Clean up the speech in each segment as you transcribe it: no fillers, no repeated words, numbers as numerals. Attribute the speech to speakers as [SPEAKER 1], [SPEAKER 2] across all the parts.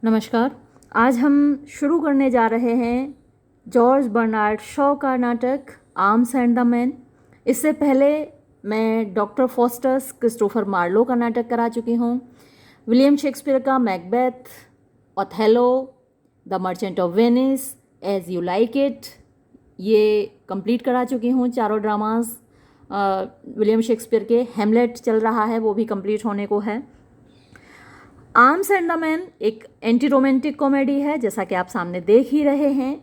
[SPEAKER 1] नमस्कार। आज हम शुरू करने जा रहे हैं जॉर्ज बर्नार्ड शॉ का नाटक आर्म्स एंड द मैन। इससे पहले मैं डॉक्टर फॉस्टर्स क्रिस्टोफर मार्लो का नाटक करा चुकी हूँ। विलियम शेक्सपियर का Macbeth, Othello, the merchant of Venice, as you like it, ये कंप्लीट करा चुकी हूँ चारों ड्रामाज। विलियम शेक्सपियर के हेमलेट चल रहा है, वो भी कंप्लीट होने को है। आर्म्स एंड द मैन एक एंटी रोमांटिक कॉमेडी है, जैसा कि आप सामने देख ही रहे हैं।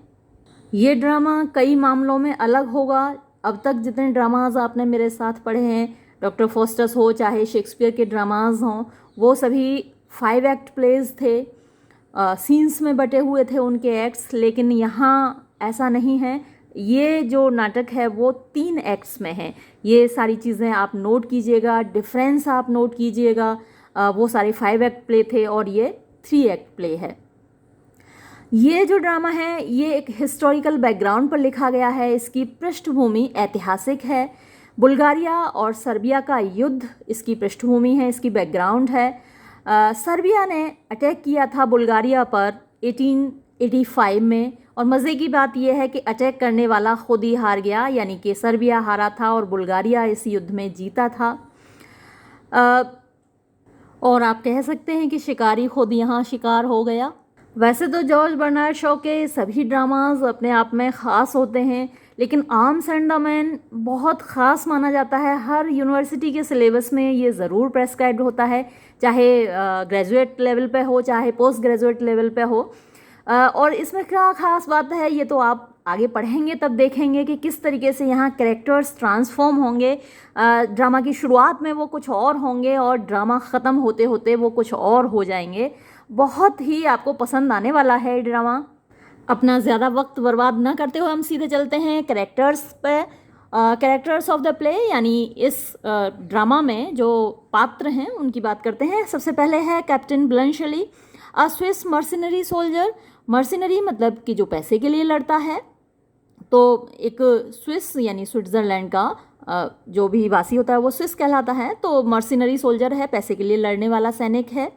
[SPEAKER 1] ये ड्रामा कई मामलों में अलग होगा। अब तक जितने ड्रामाज आपने मेरे साथ पढ़े हैं, डॉक्टर फॉस्टर्स हो चाहे शेक्सपियर के ड्रामाज हों, वो सभी 5 एक्ट प्लेज थे, सीन्स में बटे हुए थे उनके एक्ट्स। लेकिन यहाँ ऐसा नहीं है। ये जो नाटक है वो 3 एक्ट्स में है। ये सारी चीज़ें आप नोट कीजिएगा, डिफरेंस आप नोट कीजिएगा। वो सारे 5 एक्ट प्ले थे और ये 3 एक्ट प्ले है। ये जो ड्रामा है ये एक हिस्टोरिकल बैकग्राउंड पर लिखा गया है। इसकी पृष्ठभूमि ऐतिहासिक है। बुल्गारिया और सर्बिया का युद्ध इसकी पृष्ठभूमि है, इसकी बैकग्राउंड है। सर्बिया ने अटैक किया था बुल्गारिया पर 1885 में, और मज़े की बात यह है कि अटैक करने वाला खुद ही हार गया, यानी कि सर्बिया हारा था और बुल्गारिया इस युद्ध में जीता था। और आप कह सकते हैं कि शिकारी खुद यहाँ शिकार हो गया। वैसे तो जॉर्ज बर्नार्ड शॉ के सभी ड्रामाज अपने आप में ख़ास होते हैं, लेकिन आर्म्स एंड द मैन बहुत ख़ास माना जाता है। हर यूनिवर्सिटी के सिलेबस में ये ज़रूर प्रेस्क्राइब्ड होता है, चाहे ग्रेजुएट लेवल पे हो चाहे पोस्ट ग्रेजुएट लेवल पे हो। और इसमें क्या ख़ास बात है ये तो आप आगे पढ़ेंगे तब देखेंगे कि किस तरीके से यहाँ कैरेक्टर्स ट्रांसफॉर्म होंगे। ड्रामा की शुरुआत में वो कुछ और होंगे और ड्रामा ख़त्म होते होते वो कुछ और हो जाएंगे। बहुत ही आपको पसंद आने वाला है ये ड्रामा। अपना ज़्यादा वक्त बर्बाद ना करते हुए हम सीधे चलते हैं कैरेक्टर्स पे। कैरेक्टर्स ऑफ द प्ले, यानी इस ड्रामा में जो पात्र हैं उनकी बात करते हैं। सबसे पहले है कैप्टन ब्लंशली, अ स्विस मर्सिनरी सोल्जर। मर्सिनरी मतलब कि जो पैसे के लिए लड़ता है। तो एक स्विस यानी स्विट्ज़रलैंड का जो भी वासी होता है वो स्विस कहलाता है। तो मर्सिनरी सोल्जर है, पैसे के लिए लड़ने वाला सैनिक है।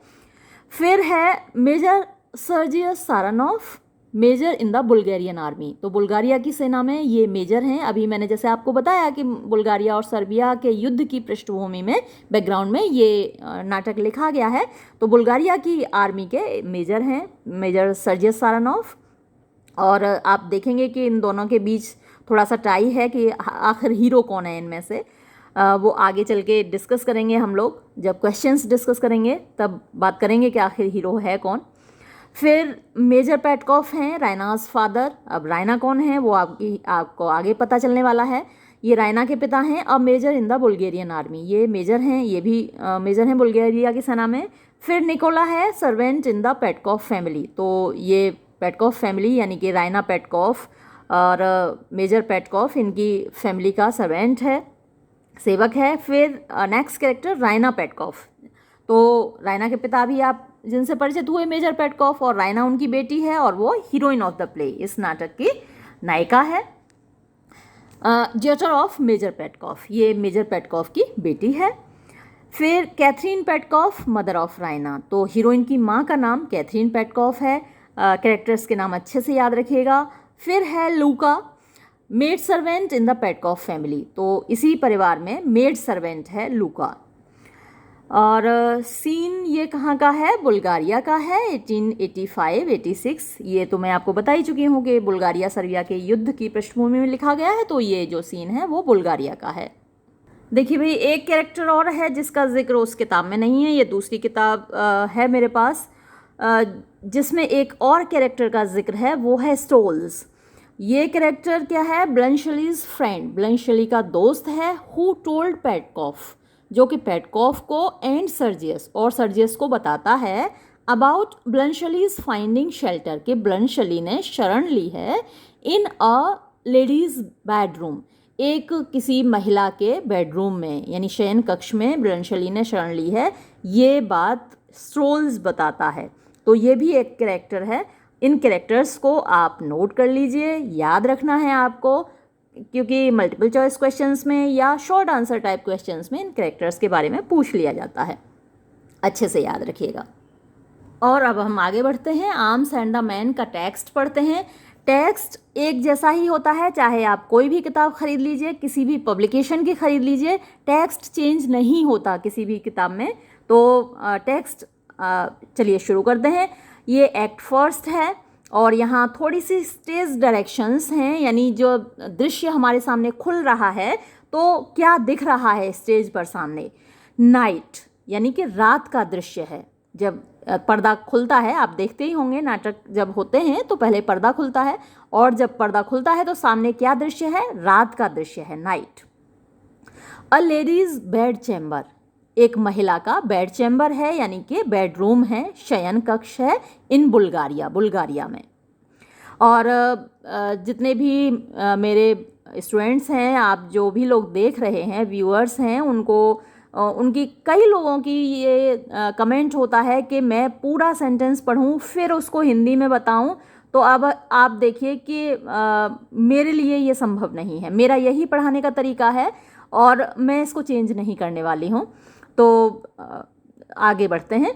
[SPEAKER 1] फिर है major Sergius Saranoff, major in the Bulgarian army. तो बुल्गारिया की सेना में ये मेजर हैं। अभी मैंने जैसे आपको बताया कि बुल्गारिया और सर्बिया के युद्ध की पृष्ठभूमि में, बैकग्राउंड में ये नाटक लिखा गया है। तो बुल्गारिया की आर्मी के मेजर हैं मेजर सर्जियस सारानॉफ। और आप देखेंगे कि इन दोनों के बीच थोड़ा सा टाई है कि आखिर हीरो कौन है इनमें से। वो आगे चल के डिस्कस करेंगे हम लोग, जब क्वेश्चंस डिस्कस करेंगे तब बात करेंगे कि आखिर हीरो है कौन। फिर मेजर पेटकॉफ हैं, रायनास फादर। अब रायना कौन है वो आपको आगे पता चलने वाला है। ये रायना के पिता हैं। अब major in the Bulgarian army, ये मेजर हैं, ये भी मेजर हैं बुल्गारिया की सेना में। फिर निकोला है, servant in the Petkoff family. तो ये पेटकॉफ फैमिली यानी कि रायना पेटकॉफ और मेजर पेटकॉफ इनकी फैमिली का सर्वेंट है, सेवक है। फिर नेक्स्ट कैरेक्टर रायना पेटकॉफ। तो रायना के पिता भी आप जिनसे परिचित हुए मेजर पेटकॉफ, और रायना उनकी बेटी है और वो हीरोइन ऑफ द प्ले, इस नाटक की नायिका है। डॉटर ऑफ मेजर पेटकॉफ, ये मेजर पेटकॉफ की बेटी है। फिर Catherine Petkoff, mother of Raina. तो हीरोइन की माँ का नाम कैथरीन पेटकॉफ है। कैरेक्टर्स के नाम अच्छे से याद रखिएगा। फिर है लूका, maid servant in the Petkoff family. तो इसी परिवार में मेड सर्वेंट है लूका। और सीन ये कहाँ का है? बुल्गारिया का है, 1885-86। ये तो मैं आपको बता ही चुकी हूँ कि बुल्गारिया सर्बिया के युद्ध की पृष्ठभूमि में लिखा गया है। तो ये जो सीन है वो बुल्गारिया का है। देखिए भाई, एक कैरेक्टर और है जिसका जिक्र उस किताब में नहीं है। ये दूसरी किताब है मेरे पास, जिसमें एक और कैरेक्टर का जिक्र है, वो है स्टोल्स। ये कैरेक्टर क्या है? ब्लंशलीज फ्रेंड, ब्लंशली का दोस्त है। हु टोल्ड पेटकॉफ, जो कि पेटकॉफ को एंड सर्जियस और सर्जियस को बताता है अबाउट ब्लंशलीज फाइंडिंग शेल्टर, कि ब्लंशली ने शरण ली है इन अ लेडीज बेडरूम, एक किसी महिला के बेडरूम में यानी शयन कक्ष में ब्लंशली ने शरण ली है। ये बात स्ट्रोल्स बताता है। तो ये भी एक कैरेक्टर है। इन कैरेक्टर्स को आप नोट कर लीजिए, याद रखना है आपको, क्योंकि मल्टीपल चॉइस क्वेश्चंस में या शॉर्ट आंसर टाइप क्वेश्चंस में इन कैरेक्टर्स के बारे में पूछ लिया जाता है। अच्छे से याद रखिएगा। और अब हम आगे बढ़ते हैं, आर्म्स एंड द मैन का टेक्स्ट पढ़ते हैं। टेक्स्ट एक जैसा ही होता है, चाहे आप कोई भी किताब खरीद लीजिए, किसी भी पब्लिकेशन की खरीद लीजिए, टेक्स्ट चेंज नहीं होता किसी भी किताब में। तो टेक्स्ट चलिए शुरू करते हैं। ये एक्ट फर्स्ट है और यहाँ थोड़ी सी स्टेज डायरेक्शंस हैं, यानी जो दृश्य हमारे सामने खुल रहा है तो क्या दिख रहा है स्टेज पर सामने। नाइट यानी कि रात का दृश्य है। जब पर्दा खुलता है, आप देखते ही होंगे नाटक जब होते हैं तो पहले पर्दा खुलता है, और जब पर्दा खुलता है तो सामने क्या दृश्य है, रात का दृश्य है, नाइट। अ लेडीज बेड चैम्बर, एक महिला का बेड चैम्बर है, यानी कि बेडरूम है, शयन कक्ष है इन बुल्गारिया में। और जितने भी मेरे स्टूडेंट्स हैं, आप जो भी लोग देख रहे हैं, व्यूअर्स हैं, उनकी कई लोगों की ये कमेंट होता है कि मैं पूरा सेंटेंस पढूं फिर उसको हिंदी में बताऊं। तो अब आप देखिए कि मेरे लिए ये संभव नहीं है, मेरा यही पढ़ाने का तरीका है और मैं इसको चेंज नहीं करने वाली हूं। तो आगे बढ़ते हैं।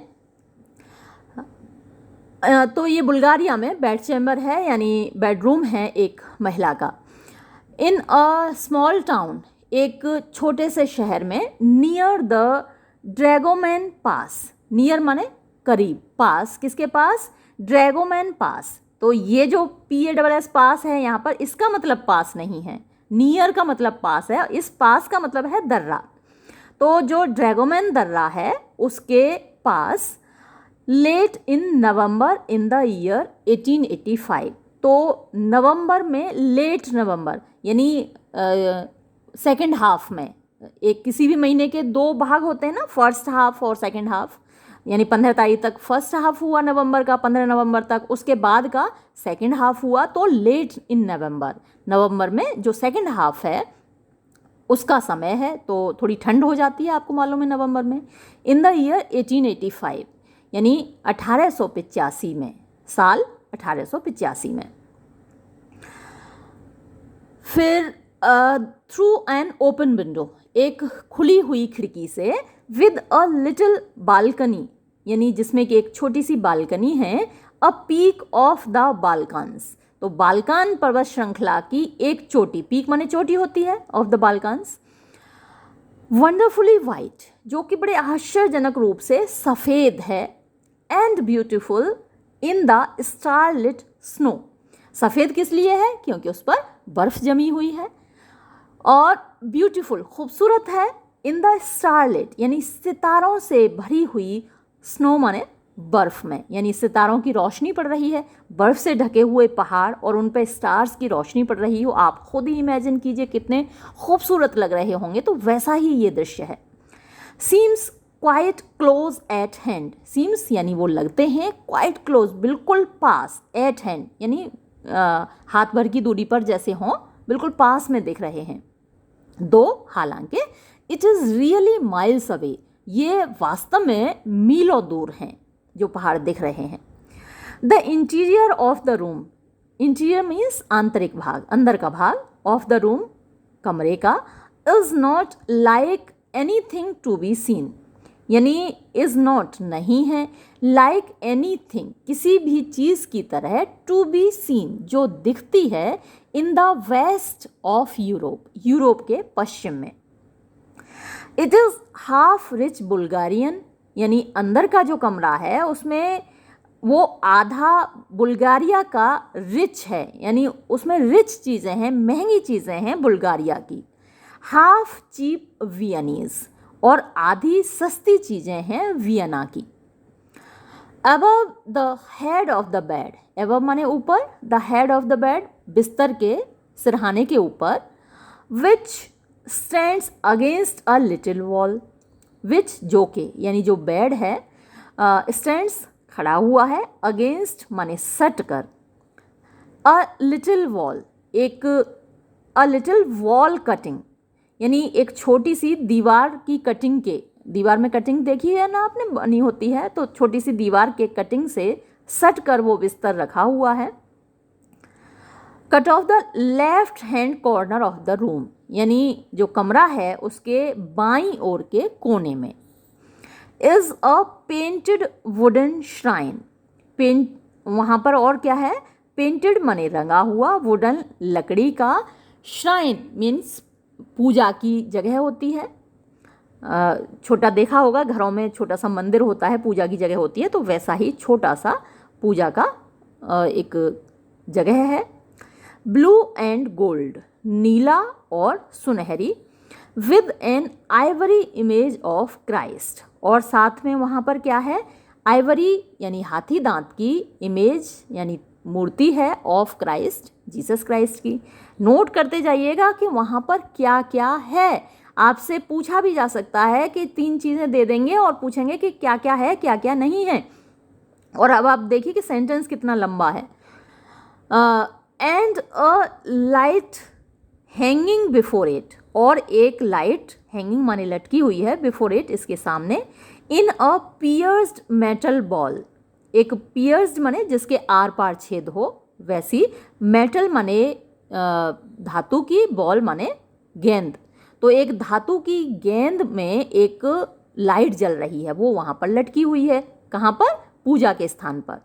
[SPEAKER 1] तो ये बुल्गारिया में बेड चैम्बर है, यानी बेडरूम है एक महिला का। इन अ स्मॉल टाउन, एक छोटे से शहर में, नियर द ड्रैगोमैन पास, नियर माने करीब, पास किसके पास, ड्रैगोमैन पास। तो ये जो PASS पास है यहाँ पर, इसका मतलब पास नहीं है, नियर का मतलब पास है, इस पास का मतलब है दर्रा। तो जो ड्रैगोमैन दर्रा है उसके पास, late in November in the year 1885। तो नवंबर में, लेट नवंबर यानी सेकेंड हाफ में, एक किसी भी महीने के 2 भाग होते हैं ना, फर्स्ट हाफ और सेकेंड हाफ, यानी 15 तारीख तक फर्स्ट हाफ हुआ नवंबर का, 15 नवंबर तक, उसके बाद का सेकेंड हाफ हुआ, तो लेट इन नवंबर में जो सेकेंड हाफ है उसका समय है। तो थोड़ी ठंड हो जाती है, आपको मालूम है, नवंबर में। इन द ईयर 1885 यानी 1885 में, साल 1885 में। फिर थ्रू एन ओपन विंडो, एक खुली हुई खिड़की से, विद अ लिटिल बालकनी यानी जिसमें कि एक छोटी सी बालकनी है, अ पीक ऑफ द बाल्कन्स। तो बाल्कान पर्वत श्रृंखला की एक चोटी, पीक माने चोटी होती है, of the Balkans. Wonderfully white, जो कि बड़े आश्चर्यजनक रूप से सफ़ेद है, and beautiful in the starlit snow. सफ़ेद किस लिए है, क्योंकि उस पर बर्फ जमी हुई है, और ब्यूटीफुल खूबसूरत है, इन द स्टारलिट यानी सितारों से भरी हुई, स्नो माने बर्फ में, यानी सितारों की रोशनी पड़ रही है, बर्फ से ढके हुए पहाड़ और उन पर स्टार्स की रोशनी पड़ रही हो। आप खुद ही इमेजिन कीजिए कितने खूबसूरत लग रहे होंगे। तो वैसा ही ये दृश्य है। Seems quite close eight hand, seems यानी वो लगते हैं, क्वाइट क्लोज बिल्कुल पास, एट हैंड यानी हाथ भर की दूरी पर जैसे हों, बिल्कुल पास में दिख रहे हैं। दो हालांकि it is really miles away, ये वास्तव में मीलों दूर हैं जो पहाड़ दिख रहे हैं। The interior of the room, interior means आंतरिक भाग, अंदर का भाग, ऑफ द रूम कमरे का, is not like anything to be seen यानी इज़ नॉट नहीं है, लाइक एनीथिंग किसी भी चीज़ की तरह, टू बी सीन जो दिखती है, in the west of Europe, Europe के पश्चिम में। It is half rich Bulgarian यानी अंदर का जो कमरा है उसमें वो आधा बुल्गारिया का रिच है, यानी उसमें रिच चीज़ें हैं, महंगी चीज़ें हैं बुल्गारिया की। हाफ चीप वियनीज़ और आधी सस्ती चीज़ें हैं वियना की। Above the head of the bed, above माने ऊपर, the head of the bed बिस्तर के सिरहाने के ऊपर, which stands against a little wall, which जो के यानी जो बेड है, स्टैंड्स खड़ा हुआ है, अगेंस्ट माने सट कर, अ लिटिल वॉल एक, अ लिटिल वॉल कटिंग यानी एक छोटी सी दीवार की कटिंग के, दीवार में कटिंग देखी है ना आपने, बनी होती है, तो छोटी सी दीवार के कटिंग से सट कर वो बिस्तर रखा हुआ है। Cut off the left hand corner of the room यानी जो कमरा है उसके बाईं ओर के कोने में। Is a painted wooden shrine. Paint वहाँ पर और क्या है, पेंटेड माने रंगा हुआ, वुडन लकड़ी का, श्राइन मीन्स पूजा की जगह होती है। छोटा देखा होगा घरों में छोटा सा मंदिर होता है, पूजा की जगह होती है, तो वैसा ही छोटा सा पूजा का एक जगह है। ब्लू एंड गोल्ड, नीला और सुनहरी, with an ivory image of Christ, और साथ में वहाँ पर क्या है, आइवरी यानी हाथी दांत की इमेज यानी मूर्ति है ऑफ क्राइस्ट, जीसस क्राइस्ट की। नोट करते जाइएगा कि वहाँ पर क्या क्या है। आपसे पूछा भी जा सकता है कि 3 चीज़ें दे देंगे और पूछेंगे कि क्या क्या है क्या क्या नहीं है। और अब आप देखिए कि सेंटेंस कितना लंबा है। And a light hanging before it, और एक लाइट हैंगिंग माने लटकी हुई है, बिफोर इट इसके सामने, इन अ पियर्स्ड मेटल बॉल, एक पियर्स्ड माने जिसके आर पार छेद हो, वैसी, मेटल माने धातु की, बॉल माने गेंद, तो एक धातु की गेंद में एक लाइट जल रही है, वो वहाँ पर लटकी हुई है। कहाँ पर, पूजा के स्थान पर।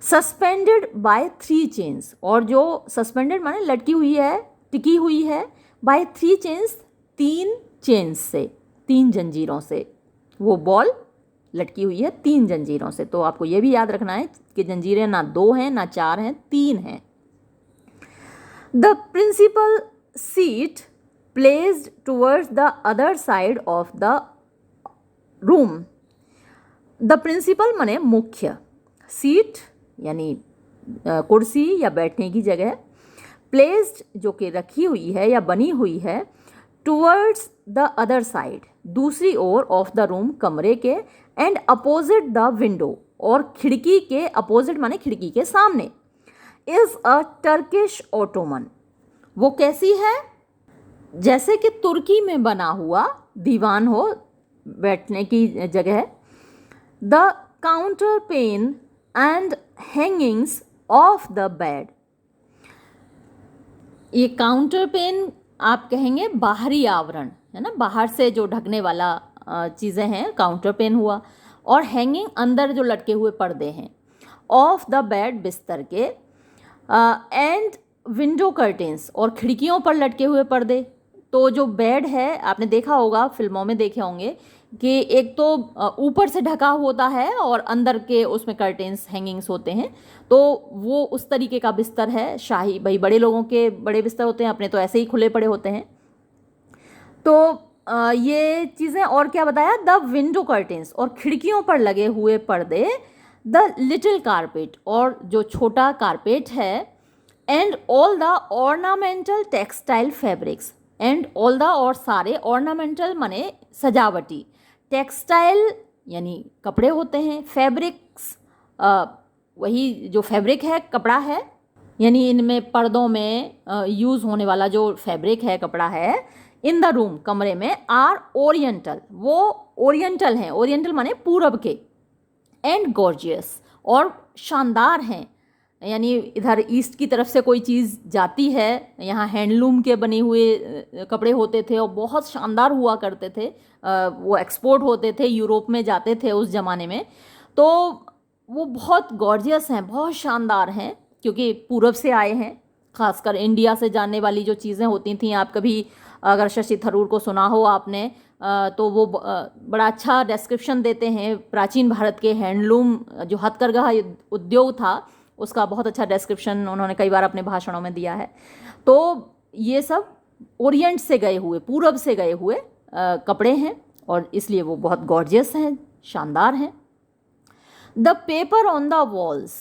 [SPEAKER 1] सस्पेंडेड बाय 3 चेन्स, और जो सस्पेंडेड माने लटकी हुई है, टिकी हुई है, बाय 3 चेन्स 3 चेन्स से, 3 जंजीरों से वो बॉल लटकी हुई है, 3 जंजीरों से। तो आपको ये भी याद रखना है कि जंजीरें ना 2 हैं ना 4 हैं, 3 हैं। The principal seat placed towards the other side of the room, the principal माने मुख्य, सीट यानी कुर्सी या बैठने की जगह, placed जो कि रखी हुई है या बनी हुई है, towards the other side दूसरी ओर of the room कमरे के, and opposite the window और खिड़की के, opposite माने खिड़की के सामने, is a Turkish ottoman, वो कैसी है, जैसे कि तुर्की में बना हुआ दीवान हो, बैठने की जगह। The counterpane and hangings of the bed, ये काउंटर पेन आप कहेंगे बाहरी आवरण है ना, बाहर से जो ढकने वाला चीज़ें हैं, काउंटर पेन हुआ, और हैंगिंग अंदर जो लटके हुए पर्दे हैं, ऑफ द बेड बिस्तर के, एंड विंडो कर्टेंस और खिड़कियों पर लटके हुए पर्दे। तो जो बेड है, आपने देखा होगा, फिल्मों में देखे होंगे कि एक तो ऊपर से ढका होता है और अंदर के उसमें कर्टेंस हैंगिंग्स होते हैं, तो वो उस तरीके का बिस्तर है। शाही भाई बड़े लोगों के बड़े बिस्तर होते हैं, अपने तो ऐसे ही खुले पड़े होते हैं। तो ये चीज़ें, और क्या बताया, द विंडो कर्टेंस और खिड़कियों पर लगे हुए पर्दे, द लिटिल कारपेट और जो छोटा कारपेट है, and all the ornamental textile fabrics, and all the और सारे, ऑर्नामेंटल माने सजावटी, टेक्सटाइल यानी कपड़े होते हैं, फैब्रिक्स वही जो फैब्रिक है, कपड़ा है, यानी इनमें पर्दों में यूज़ होने वाला जो फैब्रिक है, कपड़ा है, इन द रूम कमरे में, आर ओरिएंटल, वो ओरिएंटल हैं, ओरिएंटल माने पूरब के, एंड गॉर्जियस और शानदार हैं, यानी इधर ईस्ट की तरफ से कोई चीज़ जाती है, यहाँ हैंडलूम के बने हुए कपड़े होते थे और बहुत शानदार हुआ करते थे, वो एक्सपोर्ट होते थे, यूरोप में जाते थे उस ज़माने में, तो वो बहुत गॉर्जियस हैं, बहुत शानदार हैं, क्योंकि पूरब से आए हैं। खासकर इंडिया से जानने वाली जो चीज़ें होती थी, आप कभी अगर शशि थरूर को सुना हो आपने, तो वो बड़ा अच्छा डिस्क्रिप्शन देते हैं प्राचीन भारत के हैंडलूम, जो हथकरघा उद्योग था, उसका बहुत अच्छा डिस्क्रिप्शन उन्होंने कई बार अपने भाषणों में दिया है। तो ये सब ओरिएंट से गए हुए, पूरब से गए हुए कपड़े हैं, और इसलिए वो बहुत गॉर्जियस हैं, शानदार हैं। The paper on the walls,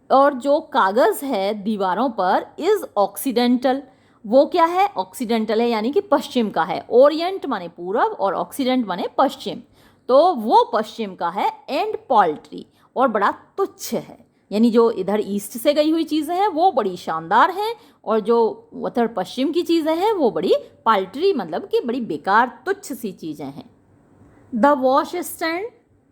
[SPEAKER 1] और जो कागज़ है दीवारों पर, इज़ ऑक्सीडेंटल, वो क्या है, ऑक्सीडेंटल है, यानी कि पश्चिम का है। ओरिएंट माने पूरब और ऑक्सीडेंट माने पश्चिम, तो वो पश्चिम का है, एंड पॉल्ट्री और बड़ा तुच्छ है, यानी जो इधर ईस्ट से गई हुई चीज़ें हैं वो बड़ी शानदार हैं, और जो उत्तर पश्चिम की चीज़ें हैं वो बड़ी पाल्ट्री, मतलब कि बड़ी बेकार तुच्छ सी चीज़ें हैं। The wash stand,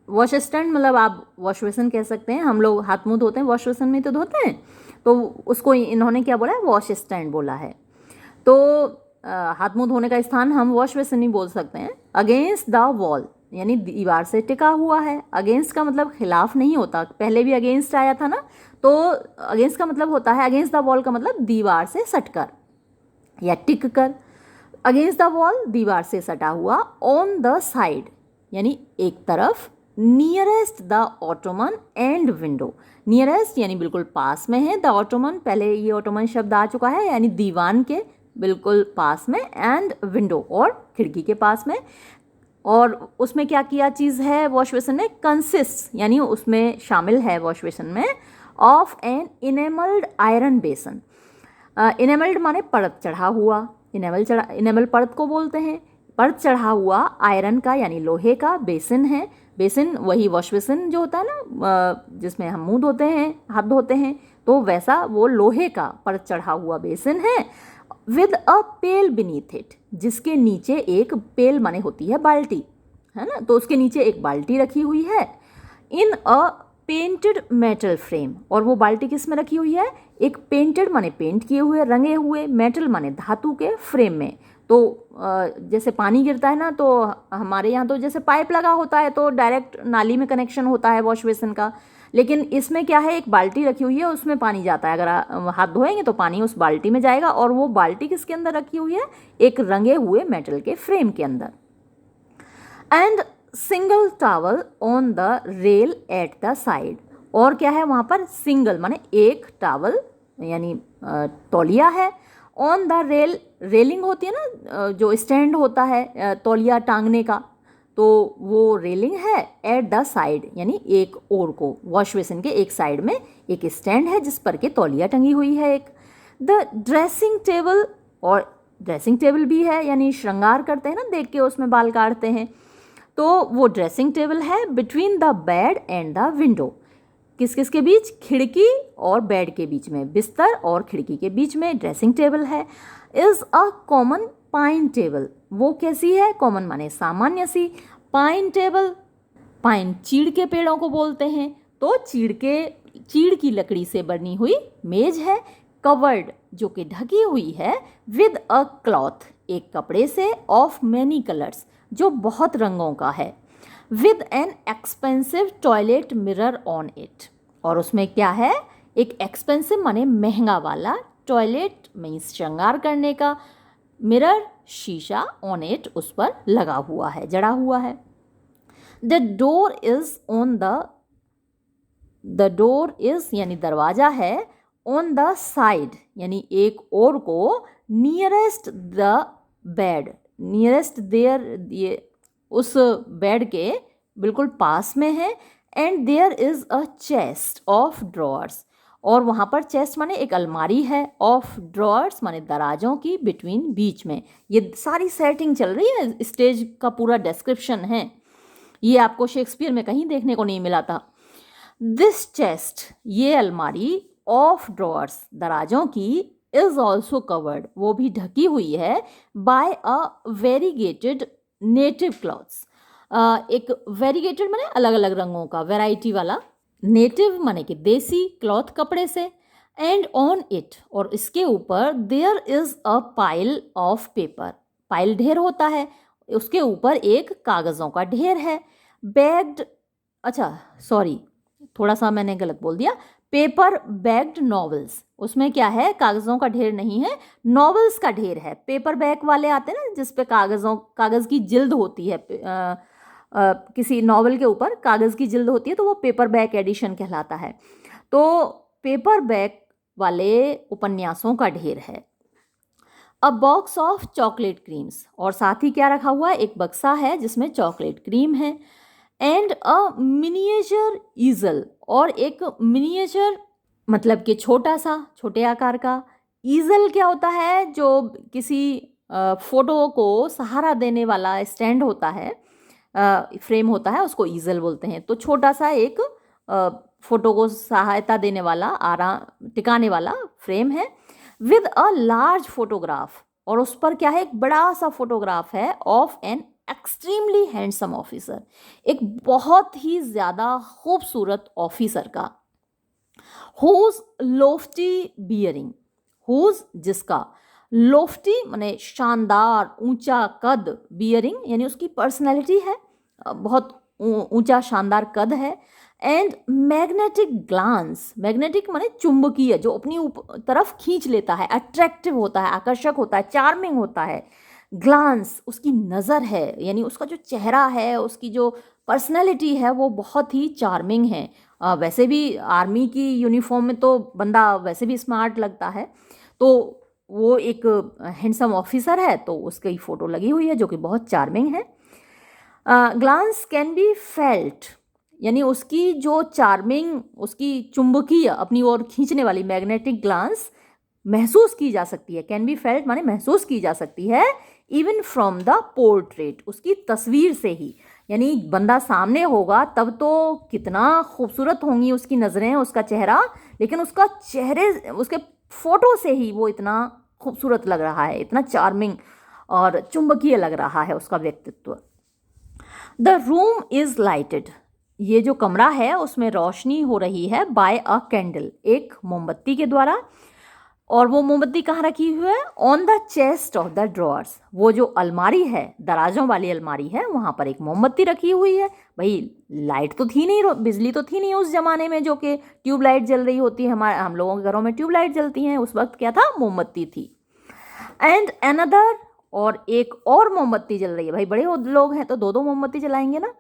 [SPEAKER 1] wash stand मतलब आप वॉश बेसिन कह सकते हैं, हम लोग हाथ मुंह धोते हैं वॉश बेसिन में तो धोते हैं, तो उसको इन्होंने क्या बोला है, वॉश स्टैंड बोला है। तो हाथ मुंह धोने का स्थान हम वॉश बेसिन ही बोल सकते हैं। अगेंस्ट द वॉल, यानी दीवार से टिका हुआ है। अगेंस्ट का मतलब खिलाफ नहीं होता, पहले भी अगेंस्ट आया था ना, तो अगेंस्ट का मतलब होता है, अगेंस्ट द वॉल का मतलब दीवार से सटकर या टिक कर। अगेंस्ट द वॉल दीवार से सटा हुआ, ऑन द साइड यानी एक तरफ, nearest the Ottoman and window, nearest यानी बिल्कुल पास में है, द ऑटोमन पहले ये ऑटोमन शब्द आ चुका है यानी दीवान के बिल्कुल पास में, एंड विंडो और खिड़की के पास में। और उसमें क्या किया चीज़ है वॉश बेसिन में, कंसिस्ट यानी उसमें शामिल है वॉश बेसिन में, ऑफ एन इनेमल्ड आयरन बेसन। इनेमल्ड माने परत चढ़ा हुआ, इनेमल परत को बोलते हैं, परत चढ़ा हुआ आयरन का यानी लोहे का बेसिन है। बेसिन वही वॉश बेसिन जो होता है ना, जिसमें हम मुंह धोते हैं, हाथ धोते हैं, तो वैसा वो लोहे का परत चढ़ा हुआ बेसिन है। With a pail beneath it, जिसके नीचे एक पेल माने होती है बाल्टी, है ना, तो उसके नीचे एक बाल्टी रखी हुई है। इन अ पेंटेड मेटल फ्रेम, और वो बाल्टी किस में रखी हुई है, एक पेंटेड माने पेंट किए हुए, रंगे हुए, मेटल माने धातु के फ्रेम में। तो जैसे पानी गिरता है ना, तो हमारे यहाँ तो जैसे पाइप लगा होता है तो डायरेक्ट नाली में कनेक्शन होता है वॉश बेसिन का, लेकिन इसमें क्या है, एक बाल्टी रखी हुई है, उसमें पानी जाता है, अगर हाथ धोएंगे तो पानी उस बाल्टी में जाएगा, और वो बाल्टी किसके अंदर रखी हुई है, एक रंगे हुए मेटल के फ्रेम के अंदर। And single towel on the rail at the side, और क्या है वहाँ पर, सिंगल माने एक टॉवल यानी तौलिया है, ऑन द रेल, रेलिंग होती है ना, जो स्टैंड होता है तौलिया टांगने का, तो वो रेलिंग है, एट द साइड यानी एक ओर को, वॉश बेसिन के एक साइड में एक स्टैंड है जिस पर के तौलिया टंगी हुई है एक। द ड्रेसिंग टेबल, और ड्रेसिंग टेबल भी है यानी श्रृंगार करते हैं ना, देख के उसमें बाल काटते हैं, तो वो ड्रेसिंग टेबल है। Between the bed and the window, किस किस के बीच, खिड़की और बेड के बीच में, बिस्तर और खिड़की के बीच में ड्रेसिंग टेबल है। Is a common pine table, वो कैसी है, कॉमन माने सामान्य सी, पाइन टेबल, पाइन चीड़ के पेड़ों को बोलते हैं, तो चीड़ की लकड़ी से बनी हुई मेज है। कवर्ड जो कि ढकी हुई है, विद अ क्लॉथ एक कपड़े से, ऑफ मैनी कलर्स जो बहुत रंगों का है, with an expensive toilet mirror on it, और उसमें क्या है, एक एक्सपेंसिव माने महंगा वाला, टॉयलेट मीन्स श्रृंगार करने का, मिरर शीशा, ऑन इट उस पर लगा हुआ है, जड़ा हुआ है। The door is on the door is यानी दरवाजा है, ऑन द साइड यानी एक ओर को, nearest the bed, nearest there, ये उस बेड के बिल्कुल पास में है। And there is a chest of drawers, और वहाँ पर चेस्ट माने एक अलमारी है, ऑफ ड्रॉअर्स माने दराजों की, बिटवीन बीच में। ये सारी सेटिंग चल रही है, स्टेज का पूरा डिस्क्रिप्शन है, ये आपको शेक्सपियर में कहीं देखने को नहीं मिला था। दिस चेस्ट ये अलमारी, ऑफ ड्रॉअर्स दराजों की, इज ऑल्सो कवर्ड वो भी ढकी हुई है, बाय अ वेरीगेटेड नेटिव क्लॉथ्स, एक वेरीगेटेड माने अलग अलग रंगों का, वैरायटी वाला, नेटिव माने कि देसी, क्लॉथ कपड़े से। एंड ऑन इट और इसके ऊपर, there is a pile of paper, pile ढेर होता है, उसके ऊपर एक कागज़ों का ढेर है। बैग्ड, अच्छा सॉरी थोड़ा सा मैंने गलत बोल दिया, पेपर बैग्ड नॉवेल्स, उसमें क्या है, कागज़ों का ढेर नहीं है, नॉवेल्स का ढेर है। पेपर बैग वाले आते हैं ना जिस पे कागज़ की जिल्द होती है, किसी नॉवेल के ऊपर कागज़ की जिल्द होती है, तो वो पेपर बैग एडिशन कहलाता है। तो पेपर बैग वाले उपन्यासों का ढेर है। अ बॉक्स ऑफ चॉकलेट क्रीम्स, और साथ ही क्या रखा हुआ है, एक बक्सा है जिसमें चॉकलेट क्रीम है। एंड अ मिनिएचर ईजल, और एक मिनिएचर मतलब कि छोटा सा, छोटे आकार का। ईजल क्या होता है, जो किसी फोटो को सहारा देने वाला स्टैंड होता है, फ्रेम होता है, उसको ईजल बोलते हैं। तो छोटा सा एक फोटो को सहायता देने वाला, आराम टिकाने वाला फ्रेम है। विद अ लार्ज फोटोग्राफ, और उस पर क्या है, एक बड़ा सा फोटोग्राफ है, of an extremely handsome officer, एक बहुत ही ज़्यादा खूबसूरत ऑफिसर का। हुज लोफ्टी बियरिंग, हुज जिसका, लोफ्टी माने शानदार, ऊंचा कद, बियरिंग यानी उसकी पर्सनैलिटी है, बहुत ऊंचा शानदार कद है। एंड मैग्नेटिक ग्लांस, मैग्नेटिक माने चुंबकीय, जो अपनी तरफ खींच लेता है, अट्रैक्टिव होता है, आकर्षक होता है, चार्मिंग होता है। ग्लांस उसकी नज़र है, यानी उसका जो चेहरा है, उसकी जो पर्सनैलिटी है वो बहुत ही चार्मिंग है। वैसे भी आर्मी की यूनिफॉर्म में तो बंदा वैसे भी स्मार्ट लगता है, तो वो एक हैंडसम ऑफिसर है, तो उसकी फ़ोटो लगी हुई है जो कि बहुत चार्मिंग है। ग्लांस कैन बी फेल्ट, यानी उसकी जो चार्मिंग, उसकी चुंबकीय अपनी ओर खींचने वाली मैग्नेटिक ग्लांस महसूस की जा सकती है। कैन बी फेल्ट माने महसूस की जा सकती है, इवन फ्रॉम द पोर्ट्रेट, उसकी तस्वीर से ही। यानी बंदा सामने होगा तब तो कितना खूबसूरत होंगी उसकी नज़रें, उसका चेहरा, लेकिन उसका चेहरे, उसके फोटो से ही वो इतना खूबसूरत लग रहा है, इतना चार्मिंग और चुंबकीय लग रहा है उसका व्यक्तित्व। द रूम इज़ लाइटेड, ये जो कमरा है उसमें रोशनी हो रही है बाय अ कैंडल, एक मोमबत्ती के द्वारा। और वो मोमबत्ती कहाँ रखी हुई है? On the chest of the drawers, वो जो अलमारी है, दराजों वाली अलमारी है, वहाँ पर एक मोमबत्ती रखी हुई है। भाई लाइट तो थी नहीं, बिजली तो थी नहीं उस ज़माने में जो कि ट्यूबलाइट जल रही होती है। हम लोगों के घरों में ट्यूबलाइट जलती हैं, उस वक्त क्या था? मोमबत्ती थी। एंड अनदर, और एक और मोमबत्ती जल रही है। भाई बड़े लोग हैं तो दो दो मोमबत्ती जलाएंगे ना।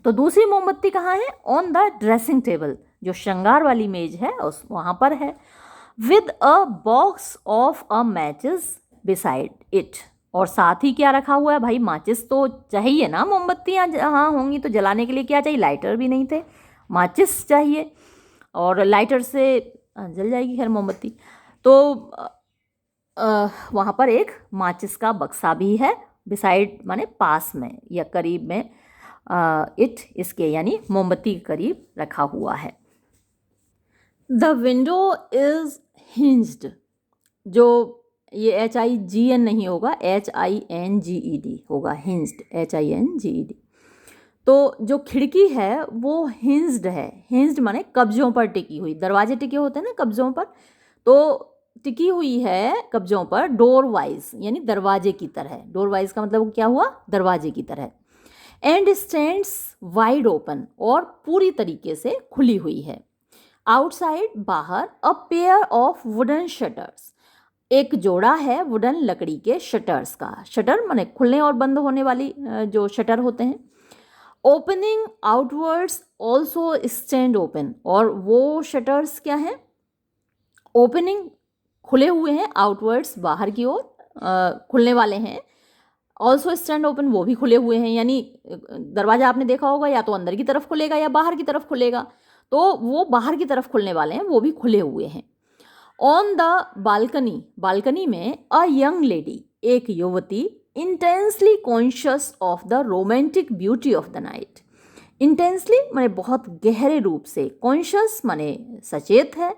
[SPEAKER 1] तो दूसरी मोमबत्ती कहाँ है? ऑन द ड्रेसिंग टेबल, जो श्रृंगार वाली मेज है उस वहाँ पर है। With a box of a matches beside it, और साथ ही क्या रखा हुआ है? भाई माचिस तो चाहिए ना, मोमबत्तियाँ हाँ होंगी तो जलाने के लिए क्या चाहिए? लाइटर भी नहीं थे, माचिस चाहिए, और लाइटर से जल जाएगी खैर मोमबत्ती। तो वहाँ पर एक माचिस का बक्सा भी है, बिसाइड माने पास में या करीब में, इट इसके यानी मोमबत्ती के करीब रखा हुआ है। द विंडो इज हिंज्ड, जो ये HIGN नहीं होगा, HINGED होगा, हिंज्ड, HINGED। तो जो खिड़की है वो हिंज्ड है। हिंज्ड माने कब्जों पर टिकी हुई, दरवाजे टिके होते हैं ना कब्जों पर, तो टिकी हुई है कब्जों पर, डोर वाइज यानी दरवाजे की तरह। डोर वाइज का मतलब क्या हुआ? दरवाजे की तरह। एंड स्टैंड्स वाइड ओपन, और पूरी तरीके से खुली हुई है। आउटसाइड बाहर a pair of wooden shutters, एक जोड़ा है वुडन लकड़ी के शटर्स का। शटर माने खुलने और बंद होने वाली जो शटर होते हैं। Opening outwards also stand open, और वो शटर्स क्या हैं? ओपनिंग खुले हुए हैं, आउटवर्ड्स बाहर की ओर खुलने वाले हैं। ऑल्सो स्टैंड ओपन, वो भी खुले हुए हैं, यानी दरवाजा आपने देखा होगा या तो अंदर की तरफ खुलेगा या बाहर की तरफ खुलेगा, तो वो बाहर की तरफ खुलने वाले हैं, वो भी खुले हुए हैं। ऑन द बालकनी, बालकनी में अ यंग लेडी, एक युवती, intensely conscious of the romantic beauty of the night. Intensely माने बहुत गहरे रूप से, कॉन्शियस माने सचेत है,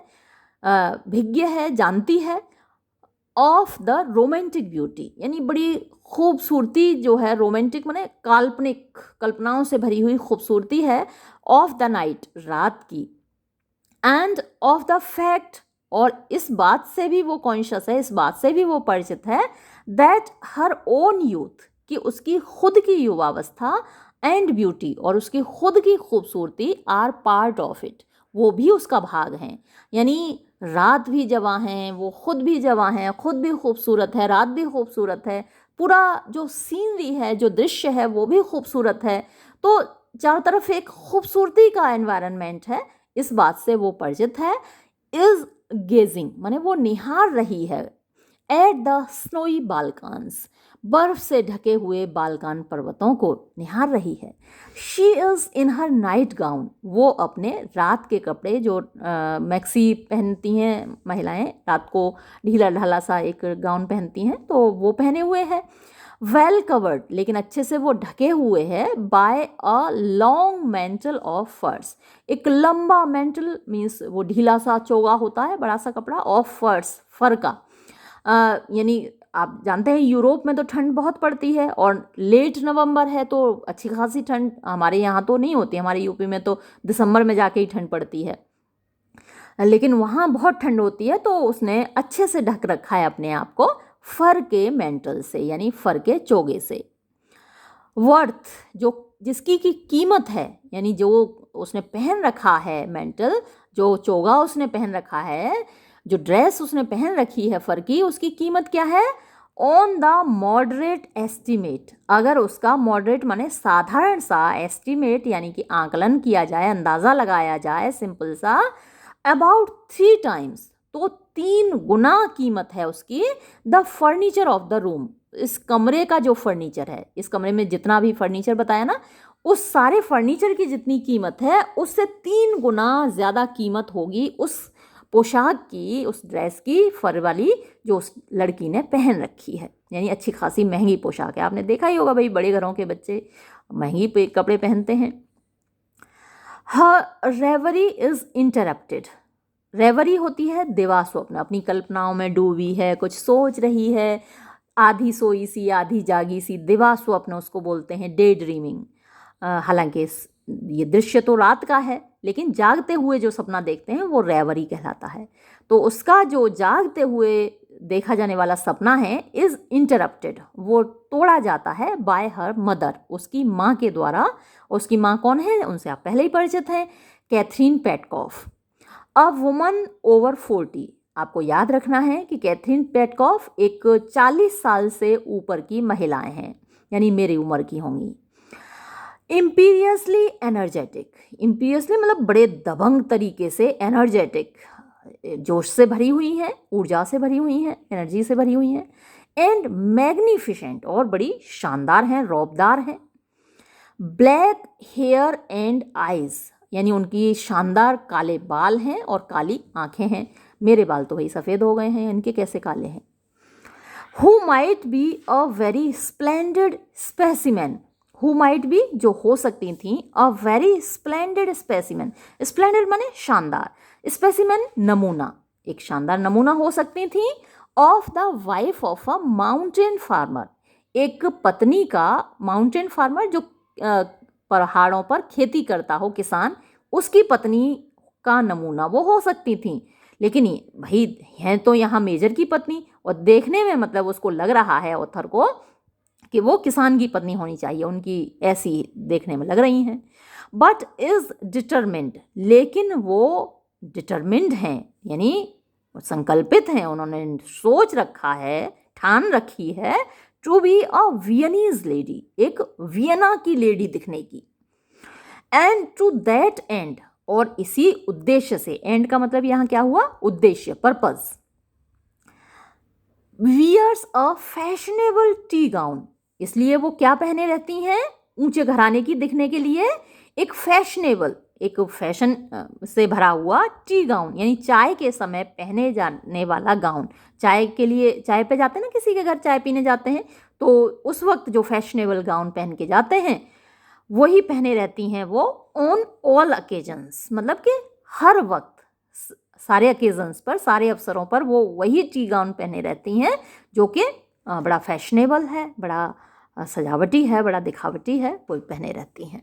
[SPEAKER 1] भिज्ञ है, जानती है, ऑफ द रोमांटिक ब्यूटी यानी बड़ी खूबसूरती जो है, रोमांटिक माने काल्पनिक, कल्पनाओं से भरी हुई खूबसूरती है, ऑफ द नाइट रात की। एंड ऑफ द फैक्ट, और इस बात से भी वो कॉन्शियस है, इस बात से भी वो परिचित है, दैट हर ओन यूथ, कि उसकी खुद की युवावस्था, एंड ब्यूटी, और उसकी खुद की खूबसूरती, आर पार्ट ऑफ इट, वो भी उसका भाग हैं। यानी रात भी जवां है, वो खुद भी जवां है, खुद भी खूबसूरत है, रात भी खूबसूरत है, पूरा जो सीनरी है, जो दृश्य है वो भी खूबसूरत है। तो चारों तरफ एक खूबसूरती का एनवायरनमेंट है, इस बात से वो परिचित है। इज गेजिंग माने वो निहार रही है, एट द स्नोई बालकान्स, बर्फ से ढके हुए बालकान पर्वतों को निहार रही है। She is in her night gown, वो अपने रात के कपड़े जो मैक्सी पहनती हैं महिलाएं, रात को ढीला ढाला सा एक गाउन पहनती हैं, तो वो पहने हुए हैं। वेल कवर्ड, लेकिन अच्छे से वो ढके हुए हैं, by a long mantle of furs, एक लंबा मैंटल मीन्स वो ढीला सा चोगा होता है, बड़ा सा कपड़ा, ऑफ फर्स, फर का। यानी आप जानते हैं यूरोप में तो ठंड बहुत पड़ती है, और लेट नवंबर है तो अच्छी खासी ठंड, हमारे यहाँ तो नहीं होती, हमारे यूपी में तो दिसंबर में जाके ही ठंड पड़ती है, लेकिन वहाँ बहुत ठंड होती है, तो उसने अच्छे से ढक रखा है अपने आप को फर के मेंटल से, यानी फर के चोगे से। वर्थ, जो जिसकी की कीमत है, यानी जो उसने पहन रखा है मेंटल, जो चोगा उसने पहन रखा है, जो ड्रेस उसने पहन रखी है फर की, उसकी कीमत क्या है? ऑन द मॉडरेट एस्टिमेट, अगर उसका मॉडरेट माने साधारण सा, एस्टिमेट यानी कि आकलन किया जाए, अंदाज़ा लगाया जाए सिंपल सा, अबाउट 3 टाइम्स, तो 3 गुना कीमत है उसकी, the furniture of the room, इस कमरे का जो फर्नीचर है, इस कमरे में जितना भी फर्नीचर बताया ना, उस सारे फर्नीचर की जितनी कीमत है उससे 3 गुना ज़्यादा कीमत होगी उस पोशाक की, उस ड्रेस की, फर वाली, जो उस लड़की ने पहन रखी है। यानी अच्छी खासी महंगी पोशाक है। आपने देखा ही होगा भाई, बड़े घरों के बच्चे महंगी कपड़े पहनते हैं। हर रेवरी इज़ इंटरप्टेड, रेवरी होती है दिवा स्वप्न, अपनी कल्पनाओं में डूबी है, कुछ सोच रही है, आधी सोई सी आधी जागी सी, दिवा स्वप्न उसको बोलते हैं, डे ड्रीमिंग। हालांकि ये दृश्य तो रात का है, लेकिन जागते हुए जो सपना देखते हैं वो रेवरी कहलाता है। तो उसका जो जागते हुए देखा जाने वाला सपना है इज़ इंटरप्टेड, वो तोड़ा जाता है बाय हर मदर, उसकी माँ के द्वारा। उसकी माँ कौन है? उनसे आप पहले ही परिचित हैं, Catherine Petkoff, a woman over 40। आपको याद रखना है कि कैथरीन पेटकॉफ एक 40 साल से ऊपर की महिलाएं हैं, यानी मेरी उम्र की होंगी। इम्पीरियसली एनर्जेटिक, इम्पीरियसली मतलब बड़े दबंग तरीके से, एनर्जेटिक जोश से भरी हुई हैं, ऊर्जा से भरी हुई हैं, एनर्जी से भरी हुई हैं। एंड मैग्निफिसेंट, और बड़ी शानदार हैं, रौबदार हैं। ब्लैक हेयर एंड आइज, यानी उनकी शानदार काले बाल हैं और काली आंखें हैं। मेरे बाल तो वही सफ़ेद हो गए हैं, इनके कैसे काले हैं। Who might be a very splendid specimen, who might be जो हो सकती थी, a very splendid specimen, splendid माने शानदार, स्पेसिमेन नमूना, एक शानदार नमूना हो सकती थी, of the wife of a mountain farmer, एक पत्नी का, माउंटेन फार्मर जो पहाड़ों पर खेती करता हो, किसान, उसकी पत्नी का नमूना वो हो सकती थी। लेकिन भाई हैं तो यहाँ मेजर की पत्नी, और देखने में मतलब उसको लग रहा है ऑथर को कि वो किसान की पत्नी होनी चाहिए, उनकी ऐसी देखने में लग रही हैं। बट इज़ डिटरमिन्ड, लेकिन वो डिटरमिन्ड हैं, यानी संकल्पित हैं, उन्होंने सोच रखा है, ठान रखी है, टू बी अ वियनीज लेडी, एक वियना की लेडी दिखने की। एंड टू दैट एंड, और इसी उद्देश्य से, एंड का मतलब यहाँ क्या हुआ? उद्देश्य, purpose. Wears a fashionable tea gown, इसलिए वो क्या पहने रहती हैं? ऊंचे घराने की दिखने के लिए एक फैशनेबल, एक फैशन से भरा हुआ टी गाउन, यानी चाय के समय पहने जाने वाला गाउन। चाय के लिए, चाय पे जाते हैं ना, किसी के घर चाय पीने जाते हैं, तो उस वक्त जो फैशनेबल गाउन पहन के जाते हैं वही पहने रहती हैं वो, ऑन ऑल ओकेजन्स, मतलब कि हर वक्त, सारे ओकेजन्स पर, सारे अवसरों पर वो वही टी गाउन पहने रहती हैं, जो कि बड़ा फैशनेबल है, बड़ा सजावटी है, बड़ा दिखावटी है, वो पहने रहती हैं।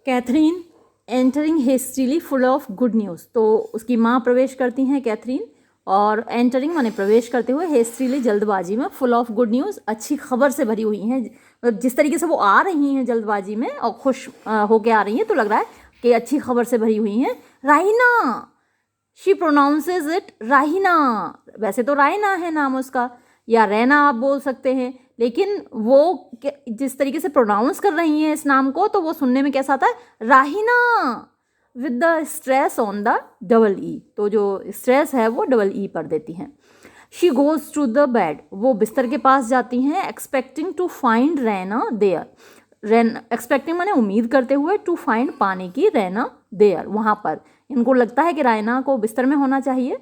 [SPEAKER 1] Catherine entering hastily full of good news, तो उसकी माँ प्रवेश करती हैं कैथरीन, और एंटरिंग माने प्रवेश करते हुए, हेस्टीली जल्दबाजी में, फुल ऑफ गुड न्यूज़ अच्छी खबर से भरी हुई हैं। मतलब जिस तरीके से वो आ रही हैं जल्दबाजी में और खुश होके आ रही हैं, तो लग रहा है कि अच्छी खबर से भरी हुई हैं। राहिना, शी प्रोनाउंसेज इट राहिना, वैसे तो रायना है नाम उसका, या रैना आप बोल सकते हैं, लेकिन वो जिस तरीके से प्रोनाउंस कर रही हैं इस नाम को, तो वो सुनने में कैसा आता है? राहिना, with the stress on the double E, तो जो स्ट्रेस है वो डबल ई पर देती हैं। She goes to the bed, वो बिस्तर के पास जाती हैं, expecting to find Raina there, expecting माने उम्मीद करते हुए, टू फाइंड पाने की, रैना देयर वहाँ पर, इनको लगता है कि रायना को बिस्तर में होना चाहिए।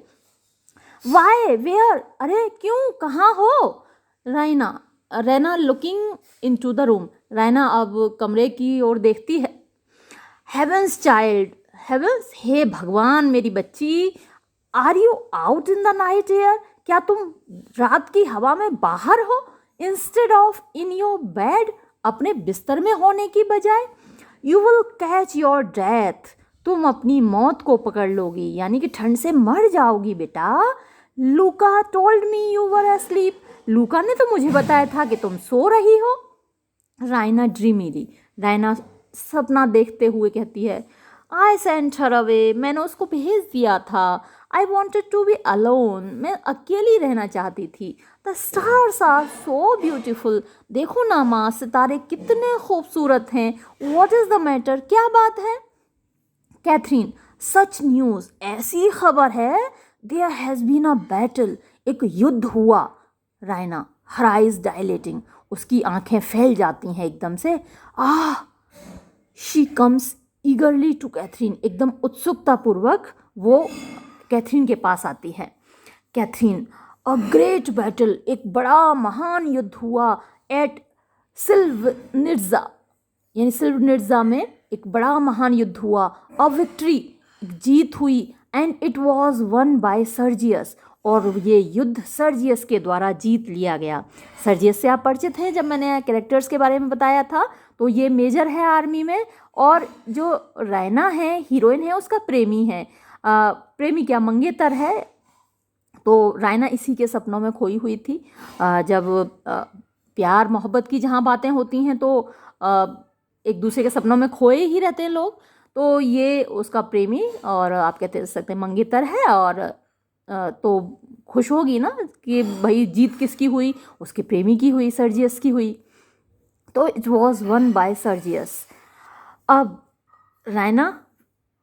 [SPEAKER 1] वाई, वेयर, अरे क्यों, कहाँ हो? Raina looking into the room, Raina अब कमरे की ओर देखती है। हेवेंस चाइल्ड, हेवेंस, हे भगवान मेरी बच्ची, are you out in the night air, क्या तुम रात की हवा में बाहर हो? Instead of in your bed, अपने बिस्तर में होने की बजाय। You will catch your death, तुम अपनी मौत को पकड़ लोगी, यानी कि ठंड से मर जाओगी बेटा। लूका told me you were asleep, लूका ने तो मुझे बताया था कि तुम सो रही हो। रायना ड्रीमीली, रायना सपना देखते हुए कहती है, आई सेंट हर अवे, मैंने उसको भेज दिया था। I wanted to be alone, मैं अकेली रहना चाहती थी। The stars are so beautiful, देखो ना माँ, सितारे कितने खूबसूरत हैं। वॉट इज़ द मैटर, क्या बात है? कैथरीन, सच न्यूज़, ऐसी खबर है, there has been a battle, एक युद्ध हुआ। रायना, हर आइज डायलेटिंग, उसकी आंखें फैल जाती हैं एकदम से। Ah, she comes eagerly to Catherine, एकदम उत्सुकतापूर्वक वो कैथरीन के पास आती है। कैथरीन, अ ग्रेट बैटल, एक बड़ा महान युद्ध हुआ एट सिल्वनिट्जा, यानी सिल्वनिट्जा में एक बड़ा महान युद्ध हुआ। अ विक्ट्री, एक जीत हुई। And it was one by Sergius, और ये युद्ध सर्जियस के द्वारा जीत लिया गया। सर्जियस से आप परिचित हैं, जब मैंने कैरेक्टर्स के बारे में बताया था, तो ये मेजर है आर्मी में, और जो रैना है हीरोइन है उसका प्रेमी है, प्रेमी क्या मंगेतर है। तो रायना इसी के सपनों में खोई हुई थी। जब प्यार मोहब्बत की जहाँ बातें होती हैं तो एक दूसरे के सपनों में खोए ही रहते हैं लोग। तो ये उसका प्रेमी और आप कहते सकते हैं मंगेतर है, और तो खुश होगी ना कि भाई जीत किसकी हुई, उसके प्रेमी की हुई, सर्जियस की हुई। तो it was one by Sergius. अब रायना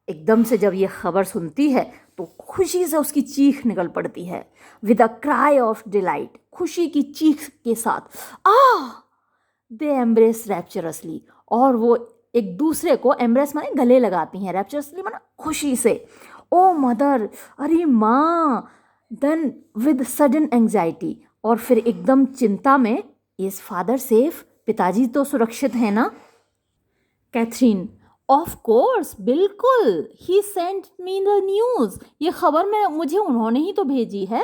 [SPEAKER 1] एकदम से जब ये खबर सुनती है तो खुशी से उसकी चीख निकल पड़ती है, with a cry of delight, खुशी की चीख के साथ। आह, दे एम्ब्रेस रैप्चरसली, और वो एक दूसरे को एम्ब्रेस माने गले लगाती हैं, रैप्चरसली माने खुशी से। ओ मदर, अरे माँ। देन विद सडन एंग्जाइटी, और फिर एकदम चिंता में, इज फादर सेफ, पिताजी तो सुरक्षित है ना? कैथरीन, ऑफ कोर्स, बिल्कुल, ही सेंट मी द न्यूज़, ये खबर मैं मुझे उन्होंने ही तो भेजी है।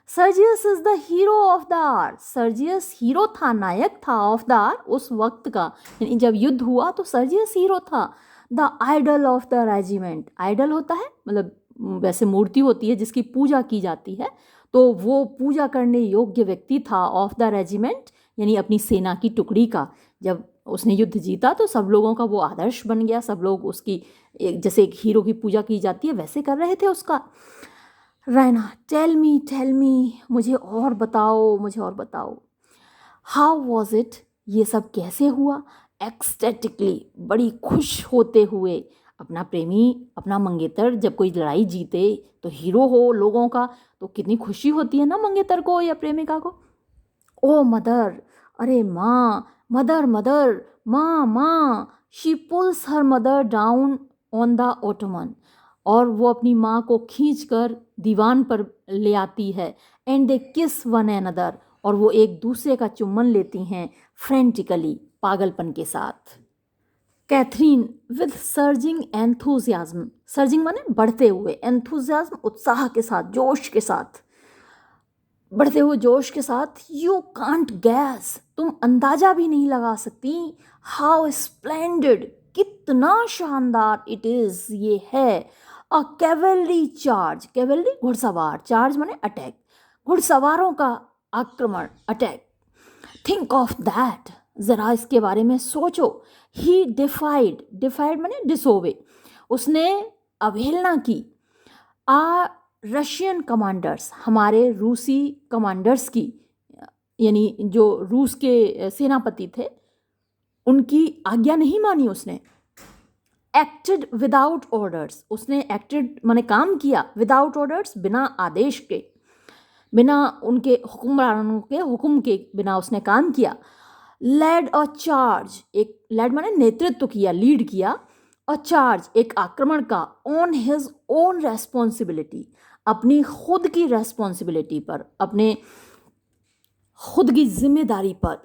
[SPEAKER 1] Sergius is the hero of the war, Sergius hero था, नायक था, ऑफ द आर, उस वक्त का, यानी जब युद्ध हुआ तो सर्जियस हीरो था। The idol of the regiment, idol होता है मतलब वैसे मूर्ति होती है जिसकी पूजा की जाती है, तो वो पूजा करने योग्य व्यक्ति था ऑफ द रेजिमेंट, यानी अपनी सेना की टुकड़ी का। जब उसने युद्ध जीता तो सब लोगों का वो आदर्श बन गया, सब लोग उसकी जैसे एक हीरो की पूजा की जाती है वैसे कर रहे थे उसका। रायना, टेल मी, मुझे और बताओ, मुझे और बताओ। हाउ वॉज इट, ये सब कैसे हुआ? एक्सटेटिकली, बड़ी खुश होते हुए। अपना प्रेमी, अपना मंगेतर जब कोई लड़ाई जीते तो हीरो हो लोगों का, तो कितनी खुशी होती है ना मंगेतर को या प्रेमिका को। ओ मदर, अरे माँ, मदर, माँ, she pulls her mother down on the ottoman, और वो अपनी माँ को खींच कर दीवान पर ले आती है। एंड दे किस वन अनदर, और वो एक दूसरे का चुम्बन लेती हैं फ्रेंटिकली, पागलपन के साथ। Catherine, with surging enthusiasm, surging माने बढ़ते हुए, एंथुजियाज्म उत्साह के साथ, जोश के साथ, बढ़ते हुए जोश के साथ। यू कांट गैस, तुम अंदाजा भी नहीं लगा सकती। हाउ स्प्लेंडेड, कितना शानदार इट इज़, ये है। अ कैवेलरी चार्ज, कैवेलरी घुड़सवार, चार्ज माने अटैक, घुड़सवारों का आक्रमण, अटैक। थिंक ऑफ दैट, ज़रा इसके बारे में सोचो। ही डिफाइड माने डिसोवे, उसने अवहेलना की। आ रशियन कमांडर्स, हमारे रूसी कमांडर्स की, यानी जो रूस के सेनापति थे उनकी आज्ञा नहीं मानी उसने। एक्टेड विदाउट ऑर्डर्स, उसने एक्टेड माने काम किया, विदाउट ऑर्डर्स, बिना आदेश के, बिना उनके हुक्मरानों के हुक्म के बिना उसने काम किया। लेड अ चार्ज, एक लेड माने नेतृत्व किया, लीड किया। अ चार्ज, एक आक्रमण का, ऑन हिज ओन रेस्पॉन्सिबिलिटी, अपनी खुद की रेस्पॉन्सिबिलिटी पर, अपने खुद की जिम्मेदारी पर।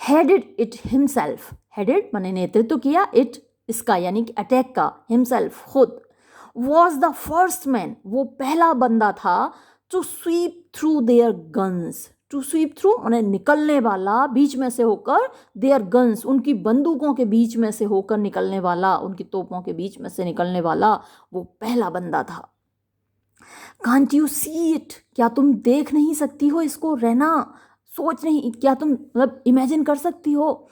[SPEAKER 1] हेडेड इट हिमसेल्फ, हेडेड माने नेतृत्व किया, इट इसका यानी कि अटैक का, हिमसेल्फ खुद। वॉज द फर्स्ट मैन, वो पहला बंदा था, to sweep through their guns, to sweep through माने निकलने वाला, बीच में से होकर, देयर गन्स, उनकी बंदूकों के बीच में से होकर निकलने वाला, उनकी तोपों के बीच में से निकलने वाला वो पहला बंदा था। कांट यू सी इट, क्या तुम देख नहीं सकती हो इसको? रहना, सोच नहीं, क्या तुम मतलब इमेजिन कर सकती हो?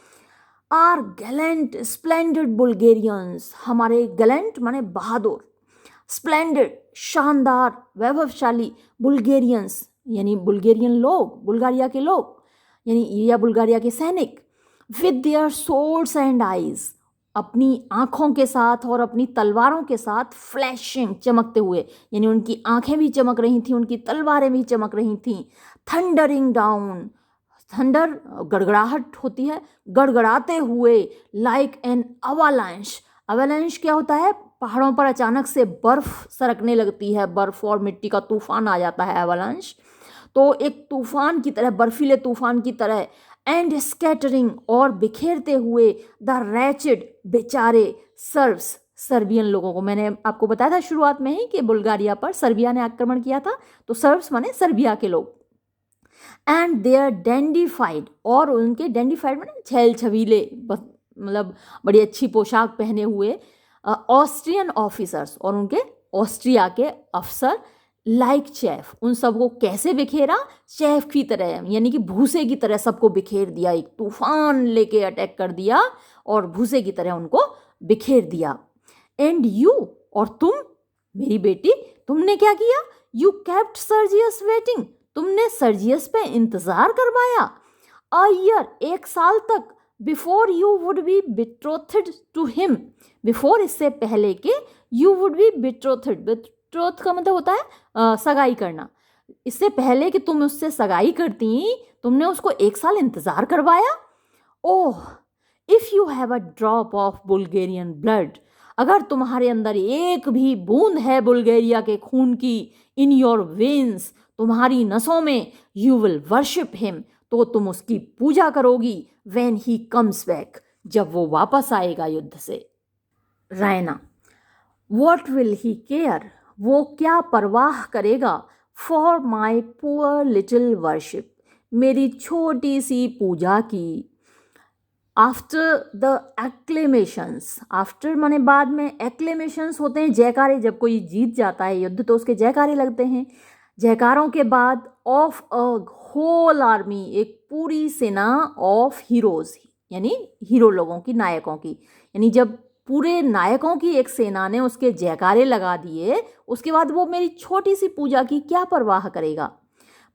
[SPEAKER 1] आर गैलेंट स्प्लेंडेड बुल्गेरियंस, हमारे गैलेंट माने बहादुर, स्प्लेंडेड शानदार वैभवशाली बुल्गेरियंस यानी बुल्गेरियन लोग, बुल्गारिया के लोग यानी या बुल्गारिया के सैनिक, with their swords and eyes, अपनी आँखों के साथ और अपनी तलवारों के साथ, फ्लैशिंग चमकते हुए, यानी उनकी आँखें भी चमक रही थीं, उनकी तलवारें भी चमक रही थीं, थंडरिंग डाउन, थंडर गड़गड़ाहट होती है, गड़गड़ाते हुए, लाइक एन अवालांश, अवालांश क्या होता है, पहाड़ों पर अचानक से बर्फ सरकने लगती है, बर्फ और मिट्टी का तूफान आ जाता है अवालांश, तो एक तूफान की तरह, बर्फीले तूफान की तरह, एंड स्कैटरिंग और बिखेरते हुए, द रैचिड बेचारे सर्ब्स, सर्बियन लोगों को, मैंने आपको बताया था शुरुआत में ही कि बुल्गारिया पर सर्बिया ने आक्रमण किया था, तो सर्ब्स माने सर्बिया के लोग, एंड देयर डेंडिफाइड, और उनके डेंडिफाइड माने छैल छबीले, मतलब बड़ी अच्छी पोशाक पहने हुए ऑस्ट्रियन ऑफिसर्स, और उनके ऑस्ट्रिया के अफसर, लाइक चैफ, उन सबको कैसे बिखेरा, चैफ की तरह यानी कि भूसे की तरह सबको बिखेर दिया, एक तूफान लेके अटैक कर दिया और भूसे की तरह उनको बिखेर दिया। एंड यू, और तुम मेरी बेटी, तुमने क्या किया, यू केप्ट सर्जियस वेटिंग, तुमने सर्जियस पे इंतजार करवाया, अ ईयर, एक साल तक, before you would be betrothed to him, before इससे पहले के, you would be betrothed, betroth का मतलब होता है सगाई करना, इससे पहले कि तुम उससे सगाई करती तुमने उसको एक साल इंतजार करवाया। Oh, if you have a drop of Bulgarian blood, अगर तुम्हारे अंदर एक भी बूंद है बुल्गारिया के खून की, इन योर वेन्स, तुम्हारी नसों में, यू विल वर्शिप हिम, तो तुम उसकी पूजा करोगी, व्हेन ही कम्स बैक, जब वो वापस आएगा युद्ध से। Raina, what will he care, वो क्या परवाह करेगा, for my poor little worship, मेरी छोटी सी पूजा की। आफ्टर द एक्लेमेशंस, आफ्टर माने बाद में, एक्लेमेशंस होते हैं जयकारे, जब कोई जीत जाता है युद्ध तो उसके जयकारे लगते हैं, जयकारों के बाद, ऑफ अ होल आर्मी, एक पूरी सेना, ऑफ हीरोज यानी हीरो लोगों की, नायकों की, यानी जब पूरे नायकों की एक सेना ने उसके जयकारे लगा दिए, उसके बाद वो मेरी छोटी सी पूजा की क्या परवाह करेगा।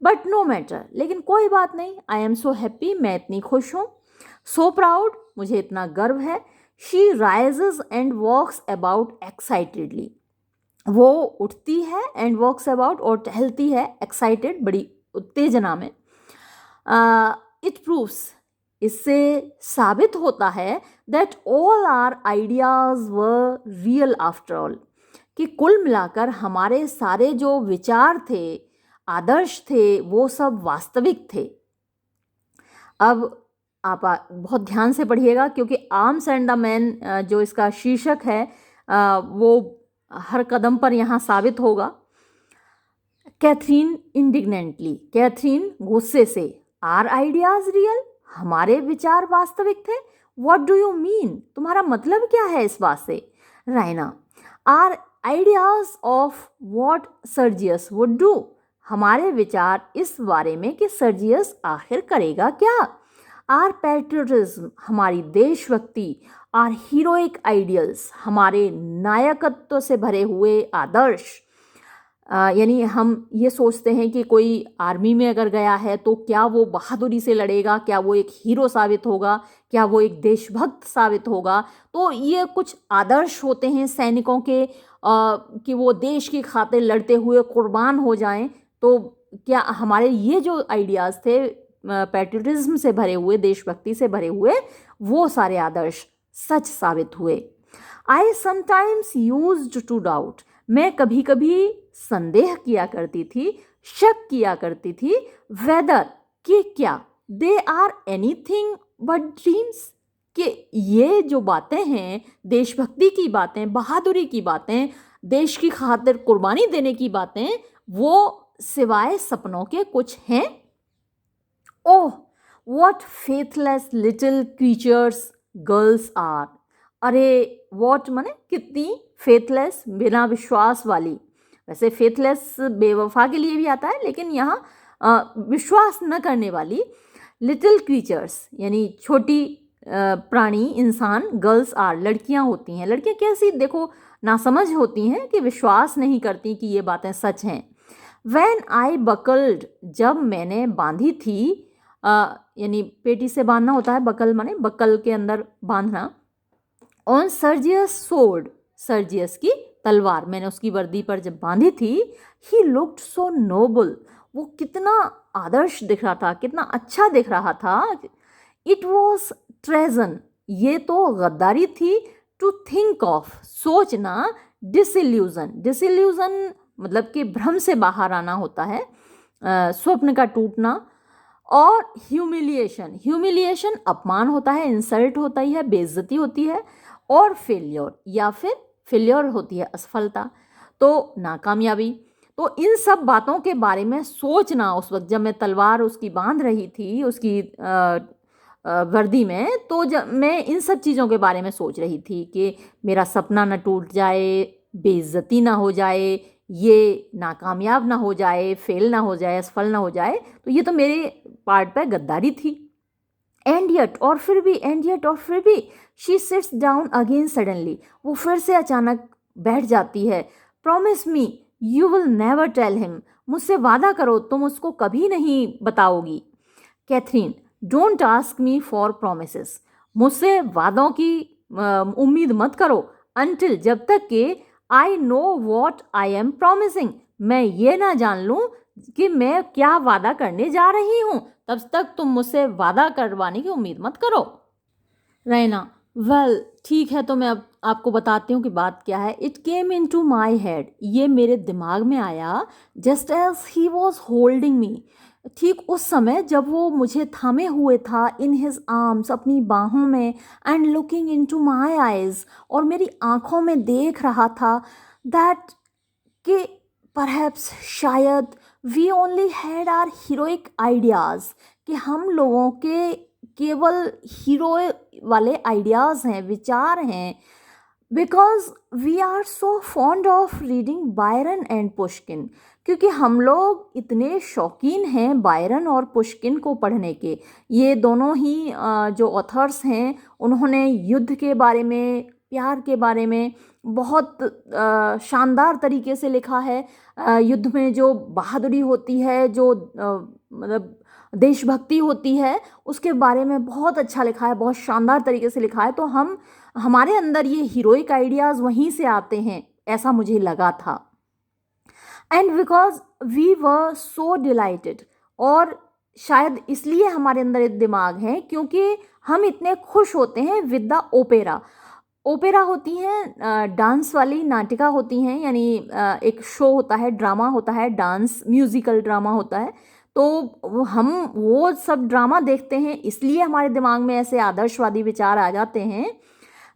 [SPEAKER 1] बट नो मैटर, लेकिन कोई बात नहीं, आई एम सो हैप्पी, मैं इतनी खुश हूँ, सो प्राउड, मुझे इतना गर्व है, she rises and walks about excitedly, वो उठती है, एंड वॉक्स अबाउट, और टहलती है, एक्साइटेड, बड़ी उत्तेजना में। इट प्रूव्स, इससे साबित होता है, that all our ideas were real after all, कि कुल मिलाकर हमारे सारे जो विचार थे, आदर्श थे, वो सब वास्तविक थे। अब आप बहुत ध्यान से पढ़िएगा, क्योंकि आर्म्स एंड द मैन जो इसका शीर्षक है वो हर कदम पर यहाँ साबित होगा। कैथरीन इंडिग्नेंटली, कैथरीन गुस्से से, आर आइडियाज रियल, हमारे विचार वास्तविक थे, व्हाट डू यू मीन, तुम्हारा मतलब क्या है इस बात से। Raina, our ideas of what Sergius would do, हमारे विचार इस बारे में कि सर्जियस आखिर करेगा क्या। आर पैट्रियटिज्म, हमारी देशभक्ति, आर हीरोइक आइडियल्स, हमारे नायकत्व से भरे हुए आदर्श, यानी हम ये सोचते हैं कि कोई आर्मी में अगर गया है तो क्या वो बहादुरी से लड़ेगा, क्या वो एक हीरो साबित होगा, क्या वो एक देशभक्त साबित होगा, तो ये कुछ आदर्श होते हैं सैनिकों के कि वो देश की खातिर लड़ते हुए कुर्बान हो जाएं। तो क्या हमारे ये जो आइडियाज़ थे पैट्रियटिज्म से भरे हुए, देशभक्ति से भरे हुए, वो सारे आदर्श सच साबित हुए। I sometimes used to doubt, मैं कभी कभी संदेह किया करती थी, शक किया करती थी, वेदर, कि क्या, they are anything but dreams, कि ये जो बातें हैं, देशभक्ति की बातें, बहादुरी की बातें, देश की खातिर कुर्बानी देने की बातें, वो सिवाय सपनों के कुछ हैं। Oh, what faithless little creatures girls are, अरे व्हाट माने कितनी, फेथलेस बिना विश्वास वाली, वैसे फेथलेस बेवफा के लिए भी आता है, लेकिन यहाँ विश्वास न करने वाली, लिटिल क्रीचर्स यानी छोटी प्राणी इंसान गर्ल्स आर लड़कियां होती हैं। लड़कियां कैसी देखो नासमझ होती हैं कि विश्वास नहीं करती कि ये बातें सच हैं। व्हेन आई बकल्ड, जब मैंने बांधी थी, यानी पेटी से बांधना होता है, बकल माने बकल के अंदर बांधना। ऑन सर्जियस सोर्ड, सर्जियस की तलवार मैंने उसकी वर्दी पर जब बांधी थी। ही लुक्ड सो नोबल, वो कितना आदर्श दिख रहा था, कितना अच्छा दिख रहा था। इट वॉज ट्रेजन, ये तो गद्दारी थी। टू थिंक ऑफ, सोचना। डिसइल्यूजन, डिसइल्यूजन मतलब कि भ्रम से बाहर आना होता है, स्वप्न का टूटना। और ह्यूमिलिएशन, ह्यूमिलिएशन अपमान होता है, इंसल्ट होता ही है, बेइज्जती होती है। और फेल्योर, या फिर फेल्योर होती है असफलता, तो नाकामयाबी। तो इन सब बातों के बारे में सोचना, उस वक्त जब मैं तलवार उसकी बांध रही थी उसकी वर्दी में, तो जब मैं इन सब चीज़ों के बारे में सोच रही थी कि मेरा सपना न टूट जाए, बेइज्जती ना हो जाए, ये नाकामयाब ना हो जाए, फेल ना हो जाए, असफल ना हो जाए, तो ये तो मेरे पार्ट पे गद्दारी थी। एंड यट, और फिर भी, एंड यट, और फिर भी। She sits down again suddenly, वो फिर से अचानक बैठ जाती है। Promise me you will never tell him, मुझसे वादा करो तुम उसको कभी नहीं बताओगी। Catherine, don't ask me for promises, मुझसे वादों की उम्मीद मत करो। अनटिल, जब तक कि I know what I am promising, मैं ये ना जान लूँ कि मैं क्या वादा करने जा रही हूँ, तब तक तुम मुझसे वादा करवाने की उम्मीद मत करो। रैना, वेल ठीक है, तो मैं अब आपको बताती हूँ कि बात क्या है। It came into my head, ये मेरे दिमाग में आया। Just as he was holding me, ठीक उस समय जब वो मुझे थामे हुए था, इन हिज आर्म्स, अपनी बाहों में। And looking into my eyes, और मेरी आँखों में देख रहा था। दैट कि परहैप्स, शायद, we only had our heroic ideas, कि हम लोगों के केवल हीरो वाले आइडियाज़ हैं, विचार हैं। Because we are so fond of reading Byron and Pushkin, क्योंकि हम लोग इतने शौकीन हैं बायरन और पुश्किन को पढ़ने के। ये दोनों ही जो ऑथर्स हैं, उन्होंने युद्ध के बारे में, प्यार के बारे में बहुत शानदार तरीके से लिखा है। युद्ध में जो बहादुरी होती है, जो मतलब देशभक्ति होती है, उसके बारे में बहुत अच्छा लिखा है, बहुत शानदार तरीके से लिखा है। तो हमारे अंदर ये हीरोइक आइडियाज़ वहीं से आते हैं, ऐसा मुझे लगा था। And because we were so delighted, और शायद इसलिए हमारे अंदर एक दिमाग है क्योंकि हम इतने खुश होते हैं विद द ओपेरा। ओपेरा होती हैं डांस वाली नाटिका होती हैं, यानी एक शो होता है, ड्रामा होता है, डांस म्यूजिकल ड्रामा होता है। तो हम वो सब ड्रामा देखते हैं, इसलिए हमारे दिमाग में ऐसे आदर्शवादी विचार आ जाते हैं।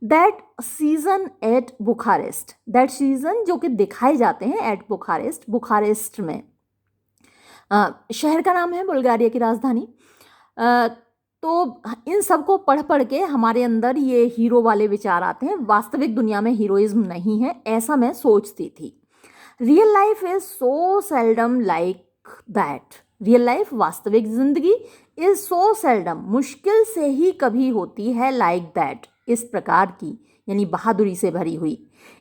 [SPEAKER 1] That season at Bucharest, that season जो कि दिखाए जाते हैं एट बुखारेस्ट, बुखारेस्ट में शहर का नाम है, बुल्गारिया की राजधानी। तो इन सब को पढ़ पढ़ के हमारे अंदर ये हीरो वाले विचार आते हैं। वास्तविक दुनिया में हीरोइज्म नहीं है, ऐसा मैं सोचती थी। Real life is so seldom like that, real life, वास्तविक जिंदगी, इज सो सेल्डम, मुश्किल से ही कभी होती है, लाइक दैट, इस प्रकार की, यानी बहादुरी से भरी हुई।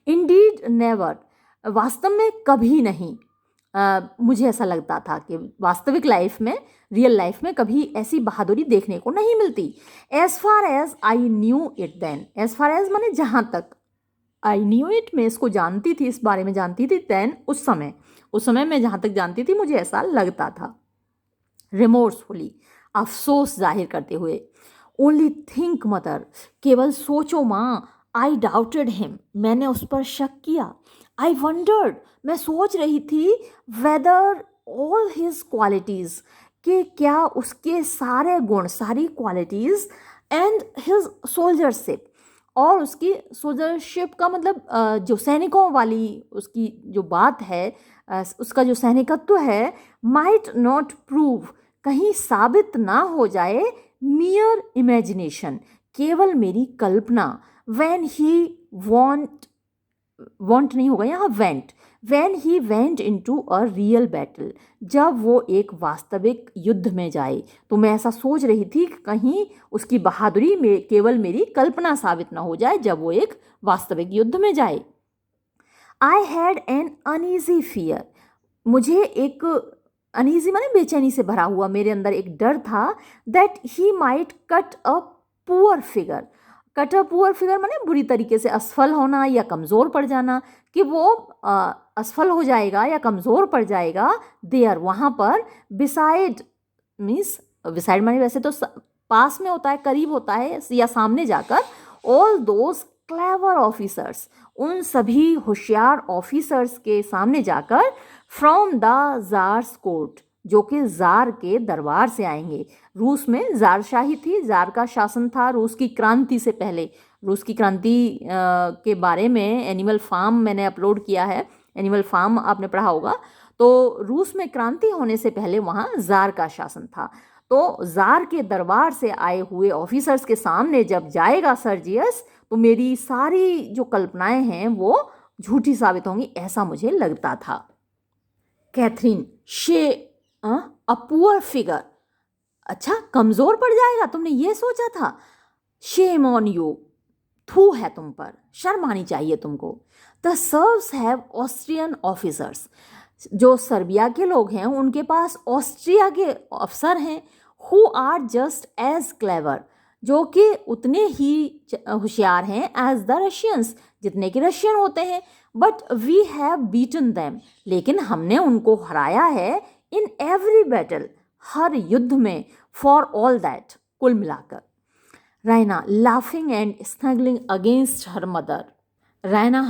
[SPEAKER 1] इंडीड नेवर, वास्तव में कभी नहीं। मुझे ऐसा लगता था कि वास्तविक लाइफ में, रियल लाइफ में कभी ऐसी बहादुरी देखने को नहीं मिलती। As far as I knew it then, as far as माने जहाँ तक, आई न्यू इट, मैं इसको जानती थी, इस बारे में जानती थी। देन, उस समय मैं जहाँ तक जानती थी मुझे ऐसा लगता था। रिमोर्सफुली, अफसोस जाहिर करते हुए। ओनली थिंक मदर, केवल सोचो माँ। आई डाउटेड हिम, मैंने उस पर शक किया। आई वंडर्ड, मैं सोच रही थी, वेदर ऑल हिज क्वालिटीज़, कि क्या उसके सारे गुण, सारी क्वालिटीज़, एंड हिज सोल्जरशिप, और उसकी सोल्जरशिप का मतलब जो सैनिकों वाली उसकी जो बात है, उसका जो सैनिकत्व है, माइट नॉट प्रूव, कहीं साबित ना हो जाए, मियर इमेजिनेशन, केवल मेरी कल्पना। व्हेन ही वॉन्ट वॉन्ट नहीं होगा यहाँ, went. When he went into a real battle, जब वो एक वास्तविक युद्ध में जाए। तो मैं ऐसा सोच रही थी कि कहीं उसकी बहादुरी में केवल मेरी कल्पना साबित ना हो जाए जब वो एक वास्तविक युद्ध में जाए। I had an uneasy fear, मुझे एक अनईजी माने बेचैनी से भरा हुआ, मेरे अंदर एक डर था, that he might cut a poor figure. Cut a poor figure माने बुरी तरीके से असफल होना या कमज़ोर पड़ जाना, कि वो असफल हो जाएगा या कमज़ोर पड़ जाएगा देयर, वहाँ पर, बिसाइड मीन्स बिसाइड माने वैसे तो पास में होता है, करीब होता है या सामने जाकर, ऑल दोज क्लेवर ऑफिसर्स, उन सभी होशियार ऑफिसर्स के सामने जाकर, फ्रॉम द ज़ार्स कोर्ट, जो कि ज़ार के दरबार से आएंगे। रूस में ज़ारशाही थी, ज़ार का शासन था रूस की क्रांति से पहले। रूस की क्रांति के बारे में एनिमल फार्म मैंने अपलोड किया है, एनिमल फार्म आपने पढ़ा होगा। तो रूस में क्रांति होने से पहले वहाँ ज़ार का शासन था। तो ज़ार के दरबार से आए हुए ऑफिसर्स के सामने जब जाएगा सर्जियस, तो मेरी सारी जो कल्पनाएं हैं वो झूठी साबित होंगी, ऐसा मुझे लगता था। कैथरीन, शे अ पुअर फिगर, अच्छा कमज़ोर पड़ जाएगा, तुमने ये सोचा था? शेम ऑन यू, थू है तुम पर, शर्म आनी चाहिए तुमको। The Serbs have Austrian officers, जो सर्बिया के लोग हैं उनके पास ऑस्ट्रिया के अफसर हैं, who are just as clever, जो कि उतने ही होशियार हैं एज द रशियंस, जितने कि रशियन होते हैं। But we have beaten them, लेकिन हमने उनको हराया है, इन एवरी बैटल, हर युद्ध में, फॉर ऑल दैट, कुल मिलाकर। Raina laughing and snuggling against her mother, Raina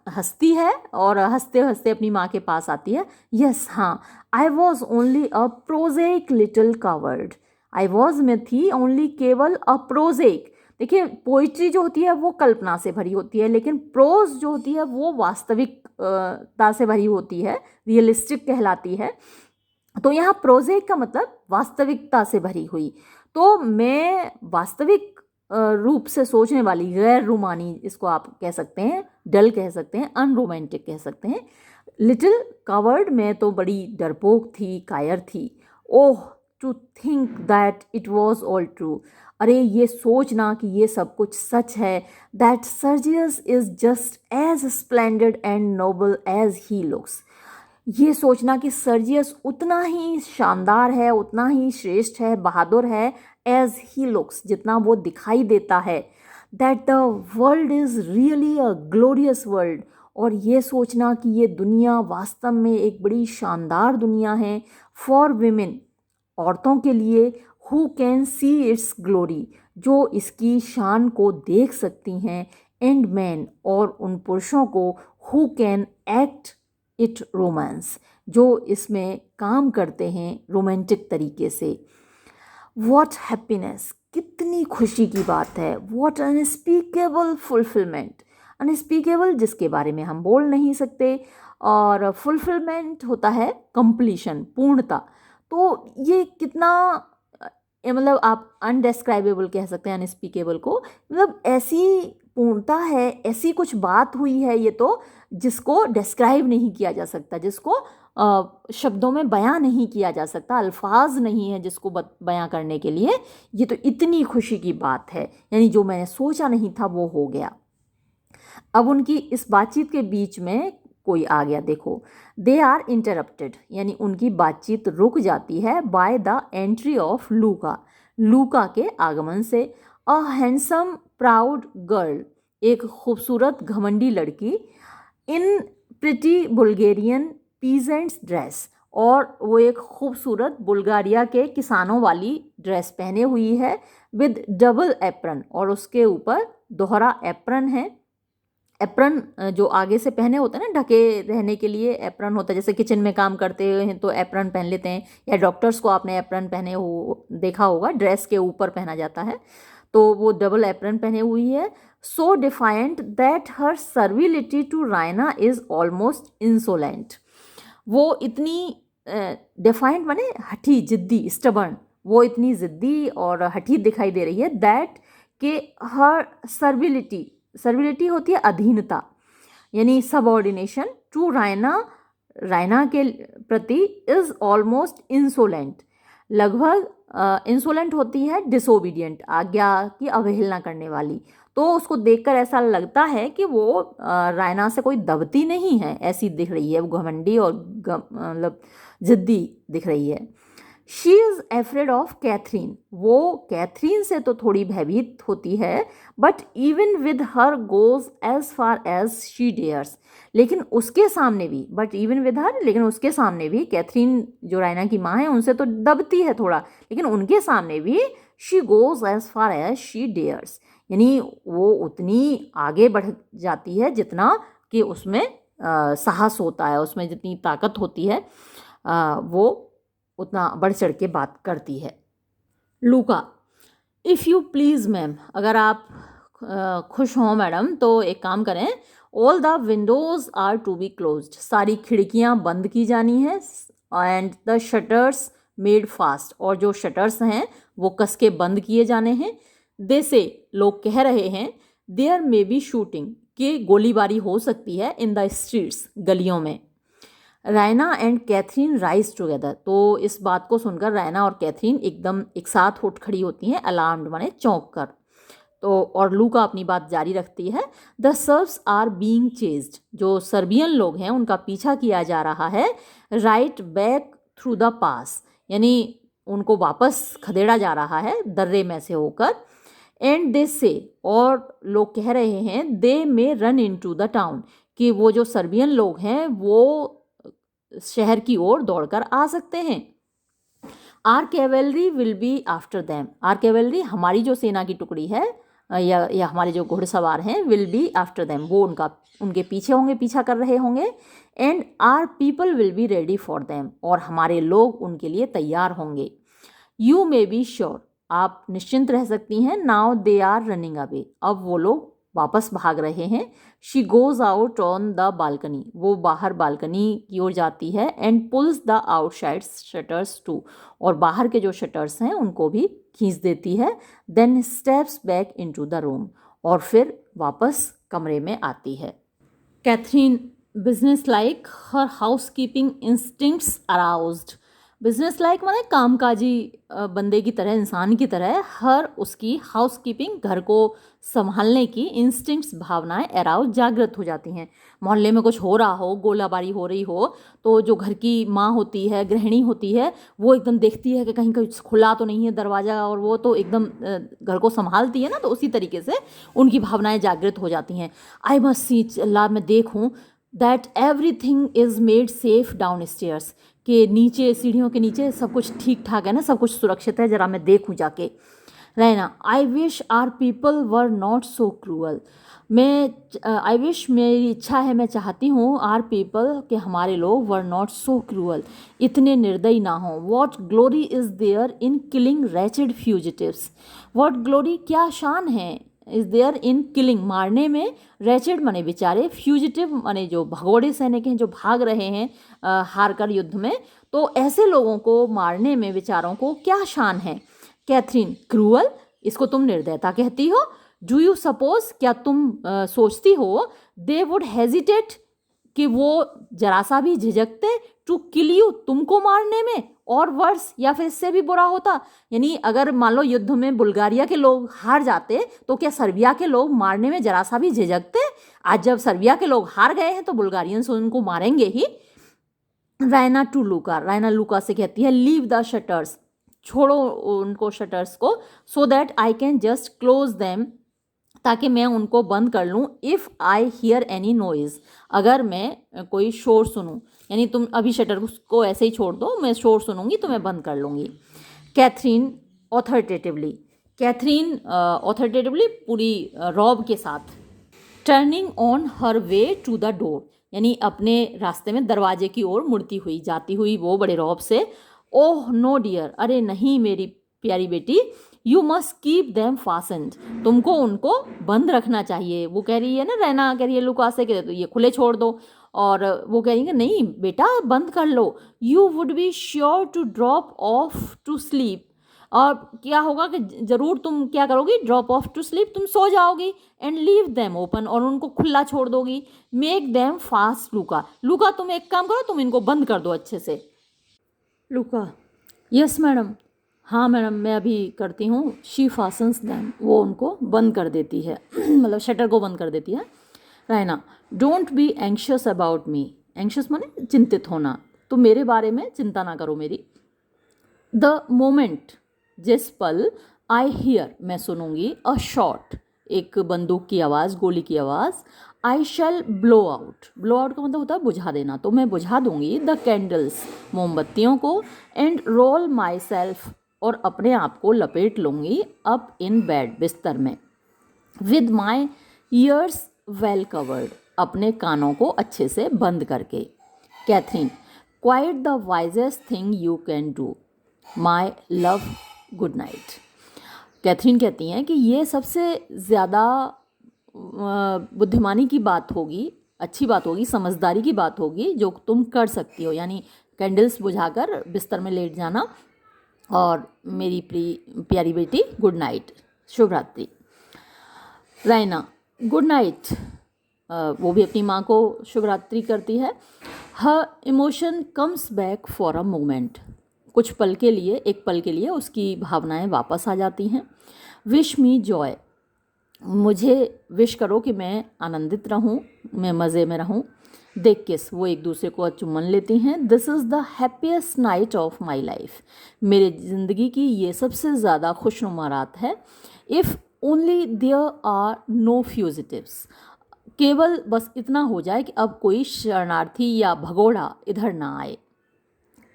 [SPEAKER 1] हंसती है और हंसते हंसते अपनी माँ के पास आती है। यस हाँ, I was only a project little coward, I was में थी ओनली केवल अ प्रोजेक। देखिए पोइट्री जो होती है वो कल्पना से भरी होती है, लेकिन प्रोज जो होती है वो वास्तविकता से भरी होती है, रियलिस्टिक कहलाती है। तो यहाँ प्रोजेक का मतलब वास्तविकता से भरी हुई। तो मैं वास्तविक रूप से सोचने वाली, गैर रोमानी इसको आप कह सकते हैं, डल कह सकते हैं, अनरोमांटिक कह सकते हैं। लिटिल कावर्ड में तो बड़ी डरपोक थी, कायर थी। Oh to think that it was all true, अरे ये सोचना कि ये सब कुछ सच है। That Sergius is just as splendid and noble as he looks, ये सोचना कि सर्जियस उतना ही शानदार है, उतना ही श्रेष्ठ है, बहादुर है, एज ही लुक्स, जितना वो दिखाई देता है। That the world is really a glorious world, और ये सोचना कि ये दुनिया वास्तव में एक बड़ी शानदार दुनिया है। फॉर विमेन, औरतों के लिए, who can see it's glory, जो इसकी शान को देख सकती हैं। एंड मैन, और उन पुरुषों को, who can act it romance, जो इसमें काम करते हैं रोमांटिक तरीके से। वॉट हैप्पीनेस, कितनी खुशी की बात है। वॉट अनस्पीकेबल फुलफिलमेंट, अनस्पीकेबल जिसके बारे में हम बोल नहीं सकते, और फुलफिलमेंट होता है कंप्लीशन, पूर्णता। तो ये कितना मतलब आप अनडेस्क्राइबेबल कह सकते हैं अनस्पीकेबल को, मतलब ऐसी पूर्णता है, ऐसी कुछ बात हुई है ये तो, जिसको डिस्क्राइब नहीं किया जा सकता, जिसको शब्दों में बयां नहीं किया जा सकता, अल्फाज नहीं है जिसको बयां करने के लिए। ये तो इतनी खुशी की बात है, यानी जो मैंने सोचा नहीं था वो हो गया। अब उनकी इस बातचीत के बीच में कोई आ गया, देखो, दे आर इंटरप्टेड, यानी उनकी बातचीत रुक जाती है, बाय द एंट्री ऑफ लूका, लूका के आगमन से। अ हैंडसम प्राउड गर्ल, एक खूबसूरत घमंडी लड़की, इन प्रिटी बुल्गेरियन पीजेंट्स ड्रेस, और वो एक खूबसूरत बुल्गारिया के किसानों वाली ड्रेस पहने हुई है, विद डबल एप्रन, और उसके ऊपर दोहरा एप्रन है। एप्रन जो आगे से पहने होते हैं ना, ढके रहने के लिए एप्रन होता है, जैसे किचन में काम करते हैं तो एप्रन पहन लेते हैं, या डॉक्टर्स को आपने एप्रन पहने हो देखा होगा, ड्रेस के ऊपर पहना जाता है, तो वो डबल एप्रन पहने हुई है। So defiant that her servility to Raina is almost insolent, वो इतनी डिफाइंट माने हठी, जिद्दी, स्टबर्न, वो इतनी ज़िद्दी और हठी दिखाई दे रही है। दैट के हर सर्विलिटी, सर्विलिटी होती है अधीनता, यानी सबऑर्डिनेशन टू रायना, रायना के प्रति इज ऑलमोस्ट इंसोलेंट, लगभग इंसोलेंट होती है डिसोबीडियंट, आज्ञा की अवहेलना करने वाली। तो उसको देखकर ऐसा लगता है कि वो रायना से कोई दबती नहीं है, ऐसी दिख रही है, वो घमंडी और मतलब जिद्दी दिख रही है। She is afraid of Catherine, वो कैथरीन से तो थोड़ी भयभीत होती है, but even with her goes as far as she dares, लेकिन उसके सामने भी, बट इवन विद हर, लेकिन उसके सामने भी, कैथरीन जो रायना की माँ है उनसे तो दबती है थोड़ा, लेकिन उनके सामने भी she goes as far as she dares, यानी वो उतनी आगे बढ़ जाती है जितना कि उसमें साहस होता है, उसमें जितनी ताकत होती है वो उतना बढ़ चढ़ के बात करती है। लूका, इफ़ यू प्लीज़ मैम, अगर आप खुश हों मैडम तो एक काम करें, all the windows are to be closed, सारी खिड़कियां बंद की जानी है, and the shutters made fast, और जो शटर्स हैं वो कस के बंद किए जाने हैं। दे से, लोग कह रहे हैं, देयर मे बी शूटिंग, कि गोलीबारी हो सकती है, इन द स्ट्रीट्स, गलियों में। Raina and Catherine rise together, तो इस बात को सुनकर रायना और कैथरीन एकदम एक साथ उठ खड़ी होती हैं, अलार्म्ड माने चौंक कर। तो और लूका अपनी बात जारी रखती है, the Serbs are being chased, जो सर्बियन लोग हैं उनका पीछा किया जा रहा है, right back through the pass, यानी उनको वापस खदेड़ा जा रहा है दर्रे में से होकर। एंड दे से, और लोग कह रहे हैं, they may run into the town, कि वो जो सर्बियन लोग हैं वो शहर की ओर दौड़कर आ सकते हैं। Our cavalry will be after them, our cavalry हमारी जो सेना की टुकड़ी है या हमारे जो घुड़सवार हैं, विल बी आफ्टर दैम, वो उनके पीछे होंगे, पीछा कर रहे होंगे। And our people will be ready for them, और हमारे लोग उनके लिए तैयार होंगे। यू मे बी श्योर, आप निश्चिंत रह सकती हैं, now they are running away, अब वो लोग वापस भाग रहे हैं। She goes out on the balcony, वो बाहर बालकनी की ओर जाती है। And pulls the outside shutters to, और बाहर के जो शटर्स हैं उनको भी खींच देती है। Then steps back into the room, और फिर वापस कमरे में आती है। Catherine, businesslike, her housekeeping instincts aroused, businesslike माने कामकाजी बंदे की तरह, इंसान की तरह, हर उसकी हाउस कीपिंग, घर को संभालने की इंस्टिंक्ट्स, भावनाएं अराउज, जागृत हो जाती हैं। मोहल्ले में कुछ हो रहा हो, गोलाबारी हो रही हो, तो जो घर की माँ होती है, गृहिणी होती है, वो एकदम देखती है कि कहीं कुछ खुला तो नहीं है दरवाज़ा, और वो तो एकदम घर को संभालती है ना, तो उसी तरीके से उनकी भावनाएं जागृत हो जाती हैं। आई मस्ट सी, अल्लाह मैं देखूँ, that everything is made safe down stairs, के नीचे, सीढ़ियों के नीचे सब कुछ ठीक ठाक है ना, सब कुछ सुरक्षित है, ज़रा मैं देखूँ जाके। रहना, I wish our people were not so cruel, मैं आई विश, मेरी इच्छा है, मैं चाहती हूँ, आर पीपल, के हमारे लोग, वर नॉट सो क्रूअल, इतने निर्दयी ना हों। What glory is there in killing wretched fugitives, what glory, क्या शान है, इज़ देयर इन किलिंग, मारने में, रैचेड माने बेचारे, फ्यूजिटिव माने जो भगोड़े सैनिक हैं, जो भाग रहे हैं हार कर युद्ध में, तो ऐसे लोगों को मारने में बेचारों को क्या शान है। कैथरीन, क्रूअल, इसको तुम निर्दयता कहती हो। डू यू सपोज, क्या तुम सोचती हो, दे वुड हेजिटेट, कि वो जरा सा भी झिझकते, टू किल यू, तुमको मारने में, और वर्स, या फिर इससे भी बुरा होता, यानी अगर मान लो युद्ध में बुल्गारिया के लोग हार जाते, तो क्या सर्बिया के लोग मारने में जरा सा भी झिझकते? आज जब सर्बिया के लोग हार गए हैं तो बुल्गारियंस उनको मारेंगे ही। रायना टू लूका, रायना लूका से कहती है, लीव द शटर्स, छोड़ो उनको शटर्स को, so that I can just close them, ताकि मैं उनको बंद कर लूँ। If I hear any noise, अगर मैं कोई शोर सुनूँ, यानी तुम अभी शटर को ऐसे ही छोड़ दो, मैं शोर सुनूंगी तो मैं बंद कर लूँगी। कैथरीन ऑथोरिटेटिवली, कैथरीन ऑथोरिटेटिवली पूरी रौब के साथ, turning on her way to the door, यानी अपने रास्ते में दरवाजे की ओर मुड़ती हुई, जाती हुई वो बड़े रौब से, ओह नो डियर, अरे नहीं मेरी प्यारी बेटी, you must keep them fastened, तुमको उनको बंद रखना चाहिए। वो कह रही है ना, रहना कह रही है लुका से कि तो ये खुले छोड़ दो, और वो कह रही है नहीं बेटा बंद कर लो। You would be sure to drop off to sleep, और क्या होगा कि ज़रूर तुम क्या करोगी, ड्रॉप ऑफ टू स्लीप, तुम सो जाओगी। एंड लीव देम ओपन, और उनको खुला छोड़ दोगी। मेक देम फास्ट लूका, लूका तुम एक काम करो, तुम इनको बंद कर दो अच्छे से। लूका, यस मैडम, हाँ मैडम मैं अभी करती हूँ। शी फासन्स देम, वो उनको बंद कर देती है मतलब शटर को बंद कर देती है। Raina, don't be anxious about me, anxious माने चिंतित होना, तो मेरे बारे में चिंता ना करो मेरी। द मोमेंट, जिस पल, आई हियर, मैं सुनूंगी, अ शॉट, एक बंदूक की आवाज़, गोली की आवाज़, आई शैल ब्लो आउट, ब्लो आउट का मतलब होता है बुझा देना, तो मैं बुझा दूंगी द कैंडल्स, मोमबत्तियों को, एंड रोल माई सेल्फ, और अपने आप को लपेट लूंगी, अप इन बेड, बिस्तर में, with my ears well covered, अपने कानों को अच्छे से बंद करके। Catherine, quite the wisest thing you can do, my love, good night. Catherine कहती हैं कि ये सबसे ज़्यादा बुद्धिमानी की बात होगी, अच्छी बात होगी, समझदारी की बात होगी जो तुम कर सकती हो, यानी कैंडल्स बुझाकर बिस्तर में लेट जाना, और मेरी प्यारी बेटी गुड नाइट, शुभ रात्रि। रायना, गुड नाइट, वो भी अपनी माँ को शुभ रात्रि करती है। Her emotion comes back for a moment, कुछ पल के लिए, एक पल के लिए उसकी भावनाएं वापस आ जाती हैं। विश मी जॉय, मुझे विश करो कि मैं आनंदित रहूं, मैं मज़े में रहूं। दे किस, वो एक दूसरे को चुम्बन लेती हैं। This is the happiest night of my life, मेरे ज़िंदगी की ये सबसे ज़्यादा खुशनुमा रात है। If only there are no fugitives, केवल बस इतना हो जाए कि अब कोई शरणार्थी या भगोड़ा इधर ना आए।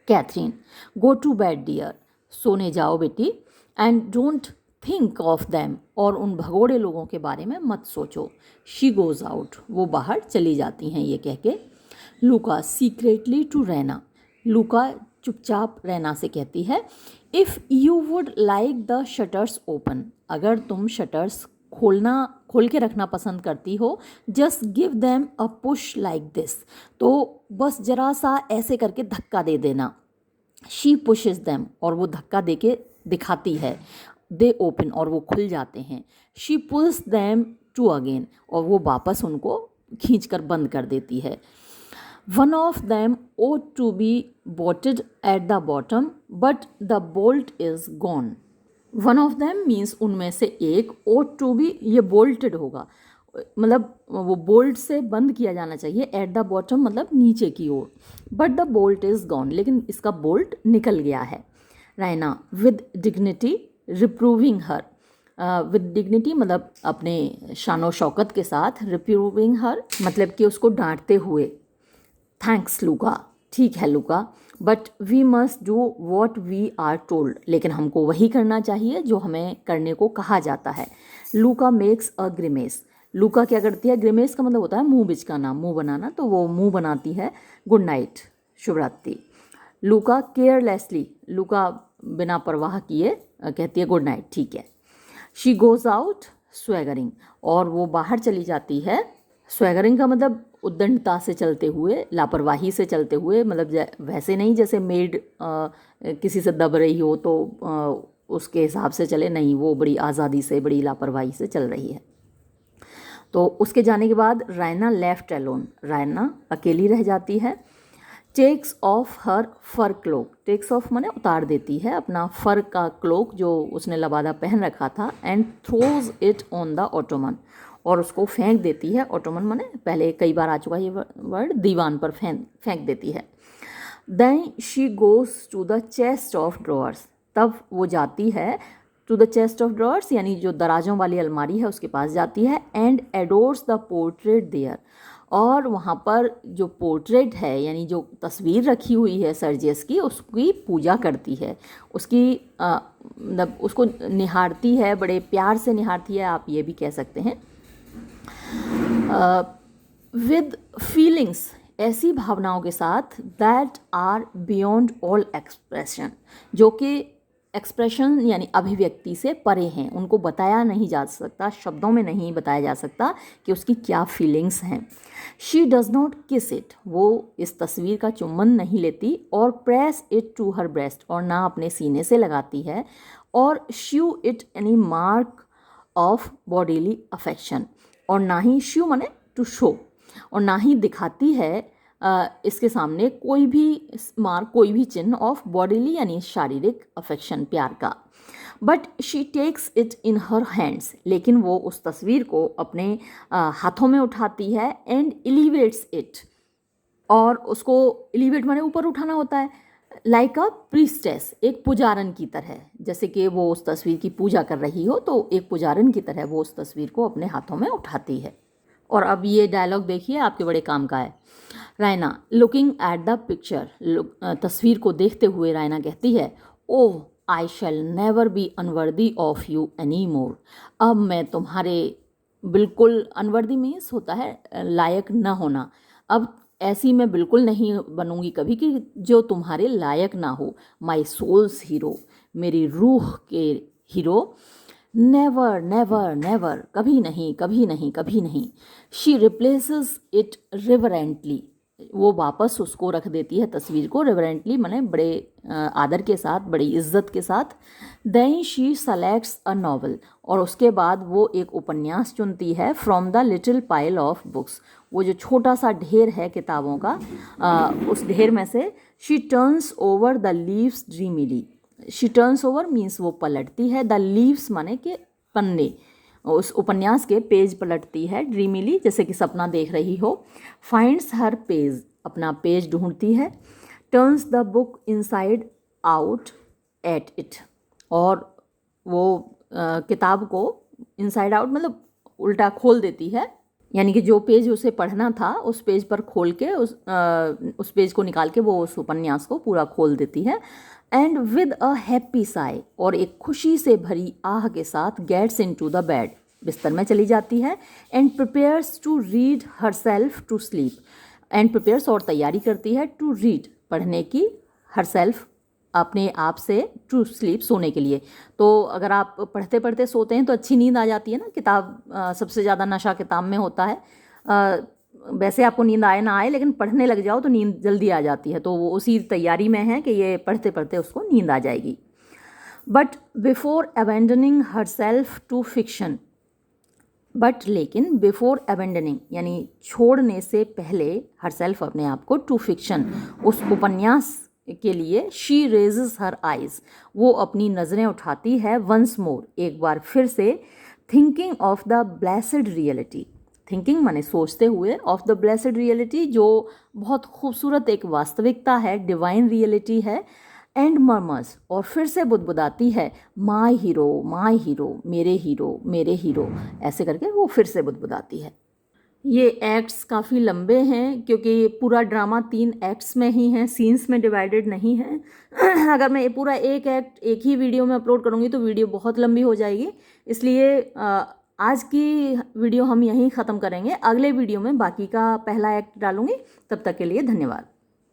[SPEAKER 1] Catherine, go to bed dear, सोने जाओ बेटी, and don't think of them, और उन भगोड़े लोगों के बारे में मत सोचो। शी गोज़ आउट, वो बाहर चली जाती हैं ये कह के। लूका, सीक्रेटली टू रैना, लूका चुपचाप रैना से कहती है, if you would like the shutters open, अगर तुम शटर्स खोल के रखना पसंद करती हो, just give them a push like this, तो बस जरा सा ऐसे करके धक्का दे देना। शी पुशेस देम, और वो धक्का दे के दिखाती है। दे ओपन, और वो खुल जाते हैं। She pulls them to again, और वो वापस उनको खींच कर बंद कर देती है। One of them ought to be bolted at the bottom, but the bolt is gone. One of them means उनमें से एक, ought टू बी, ये बोल्टेड होगा, मतलब वो बोल्ट से बंद किया जाना चाहिए, एट द बॉटम मतलब नीचे की ओर, but the bolt is gone, लेकिन इसका बोल्ट निकल गया है। Raina, with dignity reproving her, with dignity मतलब अपने शानो शौकत के साथ, रिप्रूविंग हर मतलब कि उसको डांटते हुए। थैंक्स लूका, ठीक है Luca, but we must do what we are told, लेकिन हमको वही करना चाहिए जो हमें करने को कहा जाता है। लूका मेक्स अ ग्रिमेस, लूका क्या करती है, ग्रिमेस का मतलब होता है मुंह बिचकाना, मुंह बनाना, तो वो मुंह बनाती है। गुड नाइट, शुभ रात्रि। लूका केयरलेसली, लूका बिना परवाह किए कहती है गुड नाइट, ठीक है। शी गोज़ आउट स्वैगरिंग, और वो बाहर चली जाती है। स्वैगरिंग का मतलब उद्दंडता से चलते हुए, लापरवाही से चलते हुए, मतलब वैसे नहीं जैसे मेड किसी से दब रही हो तो उसके हिसाब से चले, नहीं, वो बड़ी आज़ादी से, बड़ी लापरवाही से चल रही है। तो उसके जाने के बाद रायना लेफ्ट एलोन, रायना अकेली रह जाती है। Takes off her fur cloak, takes off माने उतार देती है अपना फर का क्लोक जो उसने लबादा पहन रखा था, and throws it on the Ottoman, और उसको फेंक देती है। ऑटोमन माने पहले कई बार आ चुका ये वर्ड, दीवान पर फेंक देती है। Then she goes to the chest of drawers, तब वो जाती है to the chest of drawers यानी जो दराजों वाली अलमारी है उसके पास जाती है। एंड एडोर्स द पोर्ट्रेट देयर, और वहाँ पर जो पोर्ट्रेट है यानी जो तस्वीर रखी हुई है सर्जियस की, उसकी पूजा करती है, उसकी मतलब उसको निहारती है, बड़े प्यार से निहारती है, आप ये भी कह सकते हैं। विद फीलिंग्स, ऐसी भावनाओं के साथ, that are beyond all expression, जो कि एक्सप्रेशन यानी अभिव्यक्ति से परे हैं, उनको बताया नहीं जा सकता, शब्दों में नहीं बताया जा सकता कि उसकी क्या फीलिंग्स हैं। She does not kiss it, वो इस तस्वीर का चुम्बन नहीं लेती, और press it to her breast, और ना अपने सीने से लगाती है, और show it any mark of bodily affection, और ना ही शू माने टू शो, और ना ही दिखाती है इसके सामने कोई भी मार्क, कोई भी चिन्ह ऑफ बॉडीली यानी शारीरिक अफेक्शन, प्यार का। But she takes it in her hands, लेकिन वो उस तस्वीर को अपने हाथों में उठाती है, एंड एलिवेट्स इट, और उसको एलिवेट माने ऊपर उठाना होता है, लाइक अ प्रीस्टेस, एक पुजारन की तरह, जैसे कि वो उस तस्वीर की पूजा कर रही हो, तो एक पुजारन की तरह वो उस तस्वीर को अपने हाथों में उठाती है। और अब ये डायलॉग देखिए, आपके बड़े काम का है। Raina looking at the picture, तस्वीर को देखते हुए रायना कहती है, oh I shall never be unworthy of you any more, अब मैं तुम्हारे, बिल्कुल अनवर्दी मीन्स होता है लायक न होना, अब ऐसी मैं बिल्कुल नहीं बनूंगी कभी कि जो तुम्हारे लायक ना हो। माई सोल्स हीरो, मेरी रूह के हीरो, नेवर नेवर नेवर, कभी नहीं कभी नहीं कभी नहीं। शी रिप्लेसेस इट रिवरेंटली, वो वापस उसको रख देती है तस्वीर को, रिवरेंटली माने बड़े आदर के साथ, बड़ी इज्जत के साथ। Then she selects a novel, और उसके बाद वो एक उपन्यास चुनती है, from the little pile of books, वो जो छोटा सा ढेर है किताबों का, उस ढेर में से। She turns over the leaves dreamily, she turns over means वो पलटती है, द लीव्स माने के पन्ने, उस उपन्यास के पेज पलटती है, ड्रीमीली जैसे कि सपना देख रही हो। फाइंड्स हर पेज, अपना पेज ढूंढती है। Turns the book inside out at it, और वो किताब को इनसाइड आउट मतलब उल्टा खोल देती है, यानी कि जो पेज उसे पढ़ना था उस पेज पर खोल के उस पेज को निकाल के वो उस उपन्यास को पूरा खोल देती है। And with a happy Sai, और एक खुशी से भरी आह के साथ, गेट्स इनटू द बेड, बिस्तर में चली जाती है। And prepares to read herself to sleep, and prepares और तैयारी करती है, टू रीड पढ़ने की, हर सेल्फ अपने आप से, टू स्लीप सोने के लिए। तो अगर आप पढ़ते पढ़ते सोते हैं तो अच्छी नींद आ जाती है ना, किताब सबसे ज़्यादा नशा किताब में होता है। वैसे आपको नींद आए ना आए, लेकिन पढ़ने लग जाओ तो नींद जल्दी आ जाती है, तो वो उसी तैयारी में है कि ये पढ़ते पढ़ते उसको नींद आ जाएगी। But before abandoning herself to fiction, but लेकिन बिफोर अबेंडनिंग यानी छोड़ने से पहले, हर सेल्फ अपने आप को, टू फिक्शन उस उपन्यास के लिए, शी रेजेस हर आइज, वो अपनी नज़रें उठाती है, वंस मोर एक बार फिर से, thinking of the blessed reality, thinking माने सोचते हुए, ऑफ द ब्लेसड रियलिटी जो बहुत खूबसूरत एक वास्तविकता है, डिवाइन रियलिटी है। एंड मर्मर्स, और फिर से बुदबुदाती है, माई हीरो, मेरे हीरो, ऐसे करके वो फिर से बुदबुदाती है। ये एक्ट्स काफ़ी लंबे हैं क्योंकि पूरा ड्रामा 3 एक्ट्स में ही है, सीन्स में डिवाइडेड नहीं है। अगर मैं ये पूरा एक एक्ट एक ही वीडियो में अपलोड करूँगी तो वीडियो बहुत लंबी हो जाएगी, इसलिए आज की वीडियो हम यहीं ख़त्म करेंगे। अगले वीडियो में बाकी का पहला एक्ट डालूँगी। तब तक के लिए धन्यवाद।